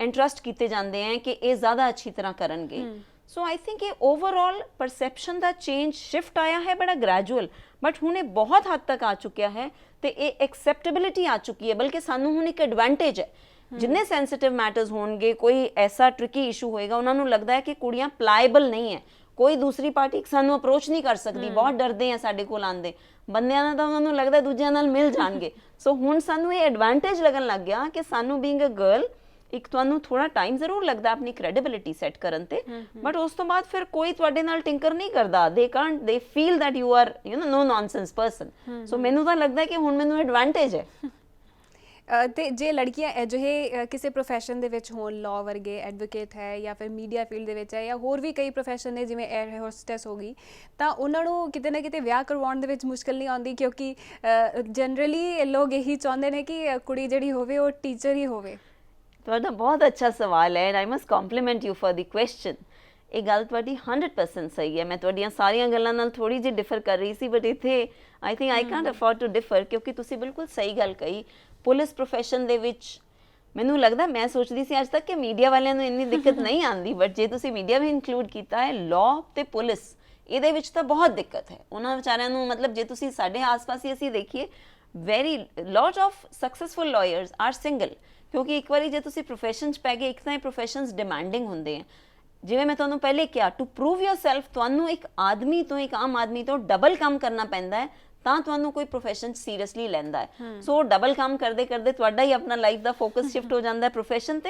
ਇੰਟਰਸਟ ਕੀਤੇ ਜਾਂਦੇ ਹੈ ਕਿ ਇਹ ਜ਼ਿਆਦਾ ਅੱਛੀ ਤਰ੍ਹਾਂ ਕਰਨਗੇ। ਸੋ ਆਈ ਥਿੰਕ ਇਹ ਓਵਰਆਲ ਪਰਸੈਪਸ਼ਨ ਦਾ ਚੇਂਜ ਸ਼ਿਫਟ ਆਇਆ ਹੈ, ਬੜਾ ਗ੍ਰੈਜੂਅਲ, ਬਟ ਹੁਣ ਇਹ ਬਹੁਤ ਹੱਦ ਤੱਕ ਆ ਚੁੱਕਿਆ ਹੈ ਤੇ ਇਹ ਐਕਸੈਪਟੇਬਿਲਿਟੀ ਆ ਚੁੱਕੀ ਹੈ। ਬਲਕਿ ਸਾਨੂੰ ਹੁਣ ਇੱਕ ਐਡਵਾਂਟੇਜ ਹੈ, ਜਿੰਨੇ ਸੈਂਸਿਟਿਵ ਮੈਟਰਸ ਹੋਣਗੇ, ਕੋਈ ਐਸਾ ਟ੍ਰਿਕੀ ਇਸ਼ੂ ਹੋਏਗਾ, ਉਹਨਾਂ ਨੂੰ ਲੱਗਦਾ ਹੈ ਕਿ ਕੁੜੀਆਂ ਪਲਾਏਬਲ ਨਹੀਂ ਹੈ, ਕੋਈ ਦੂਸਰੀ ਪਾਰਟੀ ਸਾਨੂੰ ਅਪਰੋਚ ਨਹੀਂ ਕਰ ਸਕਦੀ, ਬਹੁਤ ਡਰਦੇ ਆ ਸਾਡੇ ਕੋਲ ਆਉਂਦੇ ਬੰਦਿਆਂ ਨਾਲ, ਤਾਂ ਉਹਨਾਂ ਨੂੰ ਲੱਗਦਾ ਦੂਜਿਆਂ ਨਾਲ ਮਿਲ ਜਾਣਗੇ। ਸੋ ਹੁਣ ਸਾਨੂੰ ਇਹ ਐਡਵਾਂਟੇਜ ਲੱਗਣ ਲੱਗ ਗਿਆ ਕਿ ਸਾਨੂੰ ਬੀਇੰਗ ਅ ਗਰਲ ਇੱਕ ਤੁਹਾਨੂੰ ਥੋੜਾ ਟਾਈਮ ਜ਼ਰੂਰ ਲੱਗਦਾ ਆਪਣੀ ਕ੍ਰੈਡੀਬਿਲਿਟੀ ਸੈੱਟ ਕਰਨ ਤੇ, ਬਟ ਉਸ ਤੋਂ ਬਾਅਦ ਫਿਰ ਕੋਈ ਤੁਹਾਡੇ ਨਾਲ ਟਿੰਕਰ ਨਹੀਂ ਕਰਦਾ। ਦੇ feel that you are no nonsense person। ਸੋ ਮੈਨੂੰ ਤਾਂ ਲੱਗਦਾ ਕਿ ਹੁਣ ਮੈਨੂੰ ਐਡਵਾਂਟੇਜ ਹੈ। ਤੇ ਜੇ ਲੜਕੀਆਂ ਅਜਿਹੇ ਕਿਸੇ ਪ੍ਰੋਫੈਸ਼ਨ ਦੇ ਵਿੱਚ ਹੋਣ, ਲਾਅ ਵਰਗੇ, ਐਡਵੋਕੇਟ ਹੈ ਜਾਂ ਫਿਰ ਮੀਡੀਆ ਫੀਲਡ ਦੇ ਵਿੱਚ ਹੈ ਜਾਂ ਹੋਰ ਵੀ ਕਈ ਪ੍ਰੋਫੈਸ਼ਨ ਨੇ ਜਿਵੇਂ 에ਅਰ ਹੋਸਟੈਸ ਹੋ ਗਈ, ਤਾਂ ਉਹਨਾਂ ਨੂੰ ਕਿਤੇ ਨਾ ਕਿਤੇ ਵਿਆਹ ਕਰਵਾਉਣ ਦੇ ਵਿੱਚ ਮੁਸ਼ਕਿਲ ਨਹੀਂ ਆਉਂਦੀ? ਕਿਉਂਕਿ ਜਨਰਲੀ ਲੋਕ ਇਹੀ ਚਾਹੁੰਦੇ ਨੇ ਕਿ ਕੁੜੀ ਜਿਹੜੀ ਹੋਵੇ ਉਹ ਟੀਚਰ ਹੀ ਹੋਵੇ। ਤੁਹਾਡਾ ਬਹੁਤ ਅੱਛਾ ਸਵਾਲ ਹੈ and I must compliment you for the question. ਇਹ ਗੱਲ ਤੁਹਾਡੀ 100% ਸਹੀ ਹੈ। ਮੈਂ ਤੁਹਾਡੀਆਂ ਸਾਰੀਆਂ ਗੱਲਾਂ ਨਾਲ ਥੋੜੀ ਜਿਹੀ ਡਿਫਰ ਕਰ ਰਹੀ ਸੀ, ਬਟ ਇੱਥੇ I think I can't afford to differ, ਕਿਉਂਕਿ ਤੁਸੀਂ ਬਿਲਕੁਲ ਸਹੀ ਗੱਲ ਕਹੀ। ਪੁਲਿਸ ਪ੍ਰੋਫੈਸ਼ਨ ਦੇ ਵਿੱਚ ਮੈਨੂੰ ਲੱਗਦਾ, ਮੈਂ ਸੋਚਦੀ ਸੀ ਅੱਜ ਤੱਕ ਕਿ ਮੀਡੀਆ ਵਾਲਿਆਂ ਨੂੰ ਇੰਨੀ ਦਿੱਕਤ ਨਹੀਂ ਆਉਂਦੀ, ਬਟ ਜੇ ਤੁਸੀਂ ਮੀਡੀਆ ਵੀ ਇਨਕਲੂਡ ਕੀਤਾ ਹੈ, ਲਾਅ ਤੇ ਪੁਲਿਸ, ਇਹਦੇ ਵਿੱਚ ਤਾਂ ਬਹੁਤ ਦਿੱਕਤ ਹੈ ਉਹਨਾਂ ਵਿਚਾਰਿਆਂ ਨੂੰ। ਮਤਲਬ ਜੇ ਤੁਸੀਂ ਸਾਡੇ ਆਸ-ਪਾਸ ਹੀ ਅਸੀਂ ਦੇਖੀਏ, very lot of successful lawyers are single, ਕਿਉਂਕਿ ਇੱਕ ਵਾਰੀ ਜੇ ਤੁਸੀਂ ਪ੍ਰੋਫੈਸ਼ਨ 'ਚ ਪੈ ਗਏ, ਇੱਕ ਤਾਂ ਇਹ ਪ੍ਰੋਫੈਸ਼ਨਸ ਡਿਮਾਂਡਿੰਗ ਹੁੰਦੇ ਆ। ਜਿਵੇਂ ਮੈਂ ਤੁਹਾਨੂੰ ਪਹਿਲੇ ਕਿਹਾ, ਟੂ ਪ੍ਰੂਵ ਯੋਰਸੈਲਫ ਤੁਹਾਨੂੰ ਇੱਕ ਆਦਮੀ ਤੋਂ, ਇੱਕ ਆਮ ਆਦਮੀ ਤੋਂ ਡਬਲ ਕੰਮ ਕਰਨਾ ਪੈਂਦਾ ਹੈ ਤਾਂ ਤੁਹਾਨੂੰ ਕੋਈ ਪ੍ਰੋਫੈਸ਼ਨ ਸੀਰੀਅਸਲੀ ਲੈਂਦਾ ਹੈ। ਸੋ ਡਬਲ ਕੰਮ ਕਰਦੇ ਕਰਦੇ ਤੁਹਾਡਾ ਹੀ ਆਪਣਾ ਲਾਈਫ ਦਾ ਫੋਕਸ ਸ਼ਿਫਟ ਹੋ ਜਾਂਦਾ ਹੈ ਪ੍ਰੋਫੈਸ਼ਨ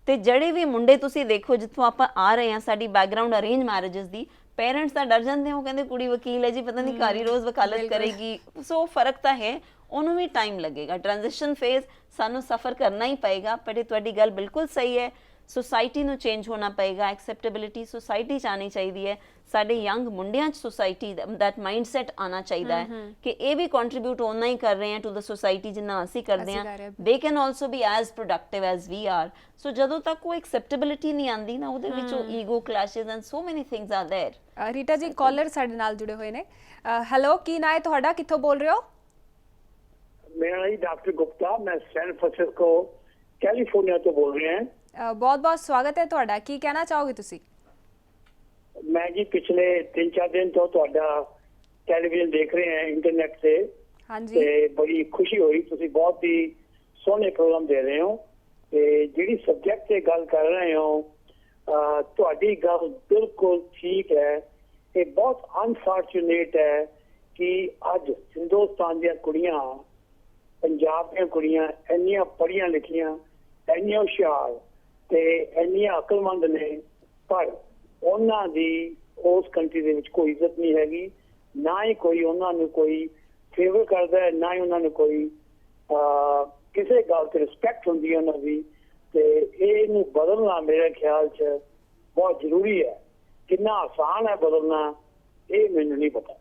ਤੇ ਜਿਹੜੇ ਵੀ ਮੁੰਡੇ ਤੁਸੀਂ ਦੇਖੋ ਜਿੱਥੋਂ ਆਪਾਂ ਆ ਰਹੇ ਹਾਂ, ਸਾਡੀ ਬੈਕਗ੍ਰਾਉਂਡ ਅਰੇਂਜ ਮੈਰਿਜਸ ਦੀ, ਪੇਰੈਂਟਸ ਤਾਂ ਡਰ ਜਾਂਦੇ, ਉਹ ਕਹਿੰਦੇ ਕੁੜੀ ਵਕੀਲ ਹੈ ਜੀ, ਪਤਾ ਨਹੀਂ ਘਰ ਹੀ ਰੋਜ਼ ਵਕਾਲਤ ਕਰੇਗੀ। ਸੋ ਫਰਕ ਤਾਂ ਹੈ, ਉਹਨੂੰ ਵੀ ਟਾਈਮ ਲੱਗੇਗਾ। ਟ੍ਰਾਂਜੀਸ਼ਨ ਫੇਜ਼ ਸਾਨੂੰ ਸਫਰ ਕਰਨਾ ਹੀ ਪਏਗਾ। ਪਰ ਇਹ ਤੁਹਾਡੀ ਗੱਲ ਬਿਲਕੁਲ ਸਹੀ ਹੈ, ਸੋਸਾਇਟੀ ਨੂੰ ਚੇਂਜ ਹੋਣਾ ਪਏਗਾ, ਐਕਸੈਪਟੇਬਿਲਿਟੀ ਸੋਸਾਇਟੀ 'ਚ ਆਉਣੀ ਚਾਹੀਦੀ ਹੈ। ਸਾਡੇ ਯੰਗ ਮੁੰਡਿਆਂ 'ਚ ਸੋਸਾਇਟੀ ਦੈਟ ਮਾਈਂਡਸੈਟ ਆਉਣਾ ਚਾਹੀਦਾ ਹੈ ਕਿ ਇਹ ਵੀ ਕੰਟਰੀਬਿਊਟ ਓਨਾ ਹੀ ਕਰ ਰਹੇ ਹਨ ਟੂ ਦ ਸੋਸਾਇਟੀ ਜਿੰਨਾ ਅਸੀਂ ਕਰਦੇ ਹਾਂ। They can also be as productive as we are. So ਜਦੋਂ ਤੱਕ ਉਹ ਐਕਸੈਪਟੇਬਿਲਿਟੀ ਨਹੀਂ ਆਉਂਦੀ ਨਾ, ਉਹਦੇ ਵਿੱਚ ਉਹ ਈਗੋ ਕਲੈਸ਼ਸ ਐਂਡ ਸੋ ਮੈਨੀ ਥਿੰਗਸ ਆਰ ਦੇਅਰ। ਰੀਟਾ ਜੀ, ਕਾਲਰ ਸਾਡੇ ਨਾਲ ਜੁੜੇ ਹੋਏ ਨੇ। ਹੈਲੋ, ਕੀ ਨਾਂ ਹੈ ਤੁਹਾਡਾ, ਕਿੱਥੋਂ ਬੋਲ ਰਹੇ ਹੋ? मेरा नाम डॉक्टर गुप्ता, मैं सैन फ्रांसिस्को कैलिफोर्निया ਤੋਂ ਬੋਲ ਰਿਹਾ ਹਾਂ। ਬਹੁਤ-ਬਹੁਤ ਸਵਾਗਤ ਹੈ ਤੁਹਾਡਾ। ਕੀ ਕਹਿਣਾ ਚਾਹੋਗੇ ਤੁਸੀਂ? ਮੈਂ ਜੀ ਪਿਛਲੇ 3-4 ਦਿਨ ਤੋਂ ਤੁਹਾਡਾ ਟੈਲੀਵਿਜ਼ਨ ਦੇਖ ਰਹੇ ਹਾਂ ਇੰਟਰਨੈਟ ਤੇ। ਹਾਂਜੀ। ਤੇ ਬੜੀ ਖੁਸ਼ੀ ਹੋਈ, ਤੁਸੀਂ ਬਹੁਤ ਹੀ ਸੋਹਣੇ ਪ੍ਰੋਗਰਾਮ ਦੇ ਰਹੇ ਹੋ ਤੇ ਜਿਹੜੀ ਸਬਜੈਕਟ ਤੇ ਗੱਲ ਕਰ ਰਹੇ ਹੋ, ਤੁਹਾਡੀ ਗੱਲ ਬਿਲਕੁਲ ਠੀਕ ਹੈ। ਇਹ ਬਹੁਤ ਅਨਫੋਰਚੂਨੇਟ ਹੈ ਕਿ ਅੱਜ ਹਿੰਦੁਸਤਾਨ ਦੀਆਂ ਕੁੜੀਆਂ, ਪੰਜਾਬ ਦੀਆਂ ਕੁੜੀਆਂ ਇੰਨੀਆਂ ਪੜ੍ਹੀਆਂ ਲਿਖੀਆਂ, ਇੰਨੀਆਂ ਹੁਸ਼ਿਆਰ ਤੇ ਇੰਨੀਆਂ ਅਕਲਮੰਦ ਨੇ, ਪਰ ਉਹਨਾਂ ਦੀ ਉਸ ਕੰਟਰੀ ਦੇ ਵਿੱਚ ਕੋਈ ਇੱਜ਼ਤ ਨਹੀਂ ਹੈਗੀ, ਨਾ ਹੀ ਕੋਈ ਉਹਨਾਂ ਨੂੰ ਕੋਈ ਫੇਵਰ ਕਰਦਾ ਹੈ, ਨਾ ਹੀ ਉਹਨਾਂ ਨੂੰ ਕੋਈ ਕਿਸੇ ਗੱਲ ਤੇ ਰਿਸਪੈਕਟ ਹੁੰਦੀ ਹੈ ਉਹਨਾਂ ਦੀ। ਤੇ ਇਹਨੂੰ ਬਦਲਣਾ ਮੇਰੇ ਖਿਆਲ 'ਚ ਬਹੁਤ ਜ਼ਰੂਰੀ ਹੈ। ਕਿੰਨਾ ਆਸਾਨ ਹੈ ਬਦਲਣਾ, ਇਹ ਮੈਨੂੰ ਨਹੀਂ ਪਤਾ।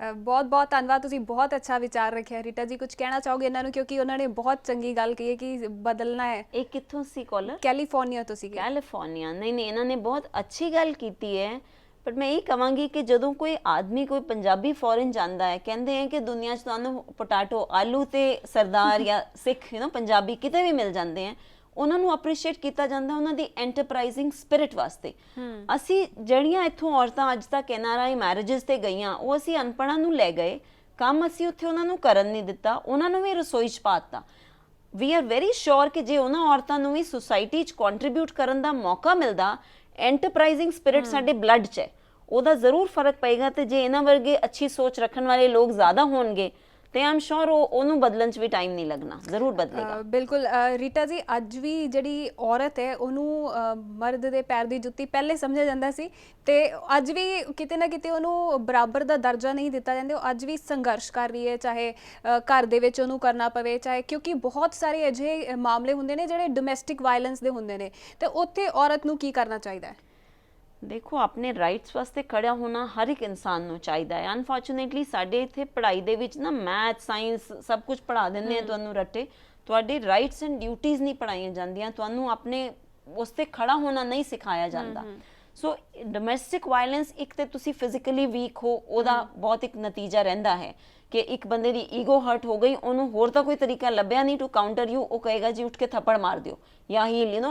ਬਹੁਤ-ਬਹੁਤ ਧੰਨਵਾਦ, ਤੁਸੀਂ ਬਹੁਤ ਅੱਛਾ ਵਿਚਾਰ ਰੱਖਿਆ। ਰੀਟਾ ਜੀ, ਕੁਝ ਕਹਿਣਾ ਚਾਹੋਗੇ ਇਹਨਾਂ ਨੂੰ, ਕਿਉਂਕਿ ਉਹਨਾਂ ਨੇ ਬਹੁਤ ਚੰਗੀ ਗੱਲ ਕਹੀ ਹੈ ਕਿ ਬਦਲਣਾ ਹੈ। ਇਹ ਕਿੱਥੋਂ ਸੀ ਕਾਲਰ? ਕੈਲੀਫੋਰਨੀਆ ਤੋਂ ਸੀਗੇ। ਕੈਲੀਫੋਰਨੀਆ। ਨਹੀਂ, ਇਹਨਾਂ ਨੇ ਬਹੁਤ ਅੱਛੀ ਗੱਲ ਕੀਤੀ ਹੈ। ਪਰ ਮੈਂ ਇਹ ਕਹਾਂਗੀ ਕਿ ਜਦੋਂ ਕੋਈ ਆਦਮੀ, ਕੋਈ ਪੰਜਾਬੀ ਫੋਰਨ ਜਾਂਦਾ ਹੈ, ਕਹਿੰਦੇ ਹੈ ਕਿ ਦੁਨੀਆ 'ਚ ਤੁਹਾਨੂੰ ਪੋਟੈਟੋ, ਆਲੂ ਤੇ ਸਰਦਾਰ ਜਾਂ ਸਿੱਖ ਪੰਜਾਬੀ ਕਿਤੇ ਵੀ ਮਿਲ ਜਾਂਦੇ ਹੈ, ਉਹਨਾਂ ਨੂੰ ਅਪਰੀਸ਼ੀਏਟ ਕੀਤਾ ਜਾਂਦਾ ਉਹਨਾਂ ਦੀ ਐਂਟਰਪ੍ਰਾਈਜ਼ਿੰਗ ਸਪਿਰਿਟ ਵਾਸਤੇ। ਅਸੀਂ ਜਿਹੜੀਆਂ ਇੱਥੋਂ ਔਰਤਾਂ ਅੱਜ ਤੱਕ NRI ਮੈਰਿਜਸ ਤੇ ਗਈਆਂ, ਉਹ ਅਸੀਂ ਅਨਪੜ੍ਹਾਂ ਨੂੰ ਲੈ ਗਏ, ਕੰਮ ਅਸੀਂ ਉੱਥੇ ਉਹਨਾਂ ਨੂੰ ਕਰਨ ਨਹੀਂ ਦਿੱਤਾ, ਉਹਨਾਂ ਨੂੰ ਵੀ ਰਸੋਈ 'ਚ ਪਾ ਦਿੱਤਾ। ਵੀ ਆਰ ਵੈਰੀ ਸ਼ੋਰ ਕਿ ਜੇ ਉਹਨਾਂ ਔਰਤਾਂ ਨੂੰ ਵੀ ਸੁਸਾਇਟੀ 'ਚ ਕੰਟਰੀਬਿਊਟ ਕਰਨ ਦਾ ਮੌਕਾ ਮਿਲਦਾ, ਐਂਟਰਪ੍ਰਾਈਜ਼ਿੰਗ ਸਪਿਰਿਟ ਸਾਡੇ ਬਲੱਡ 'ਚ ਹੈ, ਉਹਦਾ ਜ਼ਰੂਰ ਫਰਕ ਪਏਗਾ। ਤੇ ਜੇ ਇਹਨਾਂ ਵਰਗੇ ਅੱਛੀ ਸੋਚ ਰੱਖਣ ਵਾਲੇ ਲੋਕ ਜ਼ਿਆਦਾ ਹੋਣਗੇ ਤੇ ਆਮ ਸ਼ੋਰ ਉਹਨੂੰ ਬਦਲਣ 'ਚ ਵੀ ਟਾਈਮ ਨਹੀਂ ਲੱਗਣਾ, ਜ਼ਰੂਰ ਬਦਲੇਗਾ। ਬਿਲਕੁਲ। ਰੀਟਾ ਜੀ, ਅੱਜ ਵੀ ਜਿਹੜੀ ਔਰਤ ਹੈ ਉਹਨੂੰ ਮਰਦ ਦੇ ਪੈਰ ਦੀ ਜੁੱਤੀ ਪਹਿਲੇ ਸਮਝਿਆ ਜਾਂਦਾ ਸੀ, ਤੇ ਅੱਜ ਵੀ ਕਿਤੇ ਨਾ ਕਿਤੇ ਉਹਨੂੰ ਬਰਾਬਰ ਦਾ ਦਰਜਾ ਨਹੀਂ ਦਿੱਤਾ ਜਾਂਦਾ। ਉਹ ਅੱਜ ਵੀ ਸੰਘਰਸ਼ ਕਰ ਰਹੀ ਹੈ, ਚਾਹੇ ਘਰ ਦੇ ਵਿੱਚ ਉਹਨੂੰ ਕਰਨਾ ਪਵੇ, ਚਾਹੇ, ਕਿਉਂਕਿ ਬਹੁਤ ਸਾਰੇ ਅਜਿਹੇ ਮਾਮਲੇ ਹੁੰਦੇ ਨੇ ਜਿਹੜੇ ਡੋਮੈਸਟਿਕ ਵਾਇਲੈਂਸ ਦੇ ਹੁੰਦੇ ਨੇ, ਤੇ ਉੱਥੇ ਔਰਤ ਨੂੰ ਕੀ ਕਰਨਾ ਚਾਹੀਦਾ ਹੈ? ਦੇਖੋ, ਆਪਣੇ ਰਾਈਟਸ ਵਾਸਤੇ ਖੜਾ ਹੋਣਾ ਹਰ ਇੱਕ ਇਨਸਾਨ ਨੂੰ ਚਾਹੀਦਾ ਹੈ। ਅਨਫੋਰਚੂਨੇਟਲੀ ਸਾਡੇ ਇੱਥੇ ਪੜ੍ਹਾਈ ਦੇ ਵਿੱਚ ਨਾ ਮੈਥ, ਸਾਇੰਸ ਸਭ ਕੁਝ ਪੜ੍ਹਾ ਦਿੰਦੇ ਆ ਤੁਹਾਨੂੰ ਰੱਟੇ, ਤੁਹਾਡੇ ਰਾਈਟਸ ਐਂਡ ਡਿਊਟੀਜ਼ ਨਹੀਂ ਪੜ੍ਹਾਈਆਂ ਜਾਂਦੀਆਂ, ਤੁਹਾਨੂੰ ਆਪਣੇ ਉਸ 'ਤੇ ਖੜਾ ਹੋਣਾ ਨਹੀਂ ਸਿਖਾਇਆ ਜਾਂਦਾ। ਸੋ ਡੋਮੈਸਟਿਕ ਵਾਇਲੈਂਸ, ਇੱਕ ਤੇ ਤੁਸੀਂ ਫਿਜ਼ੀਕਲੀ ਵੀਕ ਹੋ, ਉਹਦਾ ਬਹੁਤ ਇੱਕ ਨਤੀਜਾ ਰਹਿੰਦਾ ਹੈ ਕਿ ਇੱਕ ਬੰਦੇ ਦੀ ਈਗੋ ਹਰਟ ਹੋ ਗਈ, ਉਹਨੂੰ ਹੋਰ ਤਾਂ ਕੋਈ ਤਰੀਕਾ ਲੱਭਿਆ ਨਹੀਂ ਟੂ ਕਾਊਂਟਰ ਯੂ, ਉਹ ਕਹੇਗਾ ਜੀ ਉੱਠ ਕੇ ਥੱਪੜ ਮਾਰ ਦਿਓ ਜਾਂ ਹੀ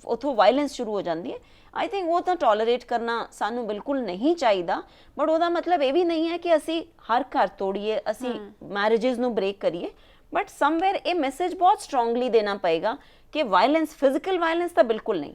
ਉੱਥੋਂ ਵਾਇਲੈਂਸ ਸ਼ੁਰੂ ਹੋ ਜਾਂਦੀ ਹੈ। ਆਈ ਥਿੰਕ ਉਹ ਤਾਂ ਟੋਲਰੇਟ ਕਰਨਾ ਸਾਨੂੰ ਬਿਲਕੁਲ ਨਹੀਂ ਚਾਹੀਦਾ, ਬਟ ਉਹਦਾ ਮਤਲਬ ਇਹ ਵੀ ਨਹੀਂ ਹੈ ਕਿ ਅਸੀਂ ਹਰ ਘਰ ਤੋੜੀਏ, ਅਸੀਂ ਮੈਰਿਜਸ ਨੂੰ ਬ੍ਰੇਕ ਕਰੀਏ, ਬਟ ਸਮਵੇਅਰ ਇਹ ਮੈਸੇਜ ਬਹੁਤ ਸਟਰੋਂਗਲੀ ਦੇਣਾ ਪਏਗਾ ਕਿ ਵਾਇਲੈਂਸ, ਫਿਜ਼ੀਕਲ ਵਾਇਲੈਂਸ ਤਾਂ ਬਿਲकुल नहीं,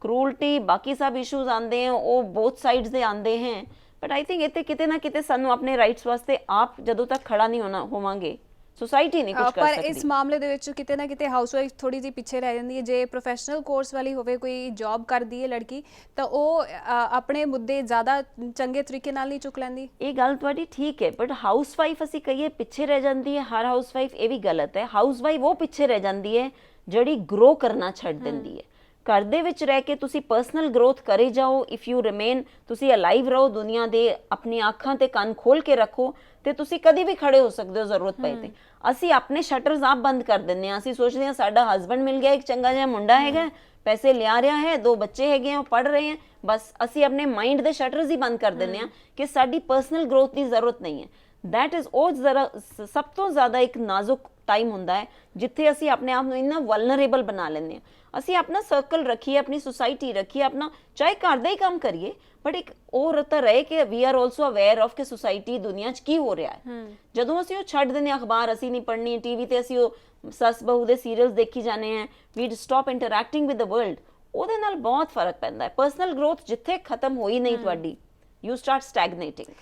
क्रूरटी बाकी सब इशूज आते हैं, वो बोथ साइड्स दे आते हैं, बट आई थिंक इतने किते ना किते सानू अपने राइट्स वास्ते आप जदों तक खड़ा नहीं होना होवांगे ਸੁਸਾਇਟੀ ਨਹੀਂ ਕੁਝ ਕਰ ਪਰ ਸਕਦੀ। ਇਸ ਮਾਮਲੇ ਦੇ ਵਿੱਚ ਕਿਤੇ ਨਾ ਕਿਤੇ ਹਾਊਸਵਾਈਫ ਥੋੜੀ ਜਿਹੀ ਪਿੱਛੇ ਰਹਿ ਜਾਂਦੀ ਹੈ। ਜੇ ਪ੍ਰੋਫੈਸ਼ਨਲ ਕੋਰਸ ਵਾਲੀ ਹੋਵੇ, ਕੋਈ ਜੌਬ ਕਰਦੀ ਹੈ ਲੜਕੀ, ਤਾਂ ਉਹ ਆਪਣੇ ਮੁੱਦੇ ਜ਼ਿਆਦਾ ਚੰਗੇ ਤਰੀਕੇ ਨਾਲ ਨਹੀਂ ਚੁੱਕ ਲੈਂਦੀ। ਇਹ ਗੱਲ ਤੁਹਾਡੀ ਠੀਕ ਹੈ, ਬਟ ਹਾਊਸਵਾਈਫ ਅਸੀਂ ਕਹੀਏ ਪਿੱਛੇ ਰਹਿ ਜਾਂਦੀ ਹੈ, ਹਰ ਹਾਊਸਵਾਈਫ, ਇਹ ਵੀ ਗਲਤ ਹੈ। ਹਾਊਸਵਾਈਫ ਉਹ ਪਿੱਛੇ ਰਹਿ ਜਾਂਦੀ ਹੈ ਜਿਹੜੀ ਗਰੋ ਕਰਨਾ ਛੱਡ ਦਿੰਦੀ ਹੈ। ਘਰ ਦੇ ਵਿੱਚ ਰਹਿ ਕੇ ਤੁਸੀਂ ਪਰਸਨਲ ਗਰੋਥ ਕਰੀ ਜਾਓ, ਇਫ ਯੂ ਰਿਮੇਨ, ਤੁਸੀਂ ਅਲਾਈਵ ਰਹੋ ਦੁਨੀਆ ਦੇ, ਆਪਣੀ ਅੱਖਾਂ ਤੇ ਕੰਨ ਖੋਲ ਕੇ ਰੱਖੋ, ਤੇ ਤੁਸੀਂ ਕਦੀ ਵੀ ਖੜੇ ਹੋ ਸਕਦੇ ਹੋ ਜ਼ਰੂਰਤ ਪਏ ਤੇ। ਅਸੀਂ ਆਪਣੇ ਸ਼ਟਰਸ ਆਪ ਬੰਦ ਕਰ ਦਿੰਦੇ ਹਾਂ। ਅਸੀਂ ਸੋਚਦੇ ਹਾਂ ਸਾਡਾ ਹਸਬੈਂਡ ਮਿਲ ਗਿਆ, ਇੱਕ ਚੰਗਾ ਜਿਹਾ ਮੁੰਡਾ ਹੈਗਾ, ਪੈਸੇ ਲਿਆ ਰਿਹਾ ਹੈ, 2 ਬੱਚੇ ਹੈਗੇ ਆ, ਉਹ ਪੜ੍ਹ ਰਹੇ ਹੈ, ਬਸ ਅਸੀਂ ਆਪਣੇ ਮਾਈਂਡ ਦੇ ਸ਼ਟਰਸ ਹੀ ਬੰਦ ਕਰ ਦਿੰਦੇ ਹਾਂ ਕਿ ਸਾਡੀ ਪਰਸਨਲ ਗਰੋਥ ਦੀ ਜ਼ਰੂਰਤ ਨਹੀਂ ਹੈ। ਦੈਟ ਇਜ਼ ਉਹ ਜ਼ਰਾ ਸਭ ਤੋਂ ਜ਼ਿਆਦਾ ਇੱਕ ਨਾਜ਼ੁਕ ਟਾਈਮ ਹੁੰਦਾ ਹੈ ਜਿੱਥੇ ਅਸੀਂ ਆਪਣੇ ਆਪ ਨੂੰ ਇੰਨਾ ਵਲਨਰੇਬਲ ਬਣਾ ਲੈਂਦੇ ਹਾਂ। ਅਸੀਂ ਆਪਣਾ ਸਰਕਲ ਰੱਖੀਏ, ਆਪਣੀ ਸੁਸਾਇਟੀ ਰੱਖੀਏ, ਆਪਣਾ ਚਾਹੇ ਘਰ ਦਾ ਹੀ ਕੰਮ ਕਰੀਏ, ਬਟ ਇੱਕ ਉਹ ਰਤਾ ਰਹੇ ਕਿ we are also aware of ਕਿ ਸੁਸਾਇਟੀ ਦੁਨੀਆ 'ਚ ਕੀ ਹੋ ਰਿਹਾ ਹੈ। ਜਦੋਂ ਅਸੀਂ ਉਹ ਛੱਡ ਦਿੰਦੇ ਹਾਂ, ਅਖਬਾਰ ਅਸੀਂ ਨਹੀਂ ਪੜ੍ਹਨੀ, ਟੀਵੀ ਤੇ ਅਸੀਂ ਉਹ ਸੱਸ ਬਹੂ ਦੇ ਸੀਰੀਅਲਸ ਦੇਖੀ ਜਾਂਦੇ ਹਾਂ, ਵੀ ਸਟਾਪ ਇੰਟਰੈਕਟਿੰਗ ਵਿਦ ਦ ਵਰਲਡ, ਉਹਦੇ ਨਾਲ ਬਹੁਤ ਫਰਕ ਪੈਂਦਾ ਹੈ। ਪਰਸਨਲ ਗਰੋਥ ਜਿੱਥੇ ਖਤਮ ਹੋਈ ਨਹੀਂ ਤੁਹਾਡੀ, ਯੂ ਸਟਾਰਟ ਸਟੈਗਨੇਟਿੰਗ।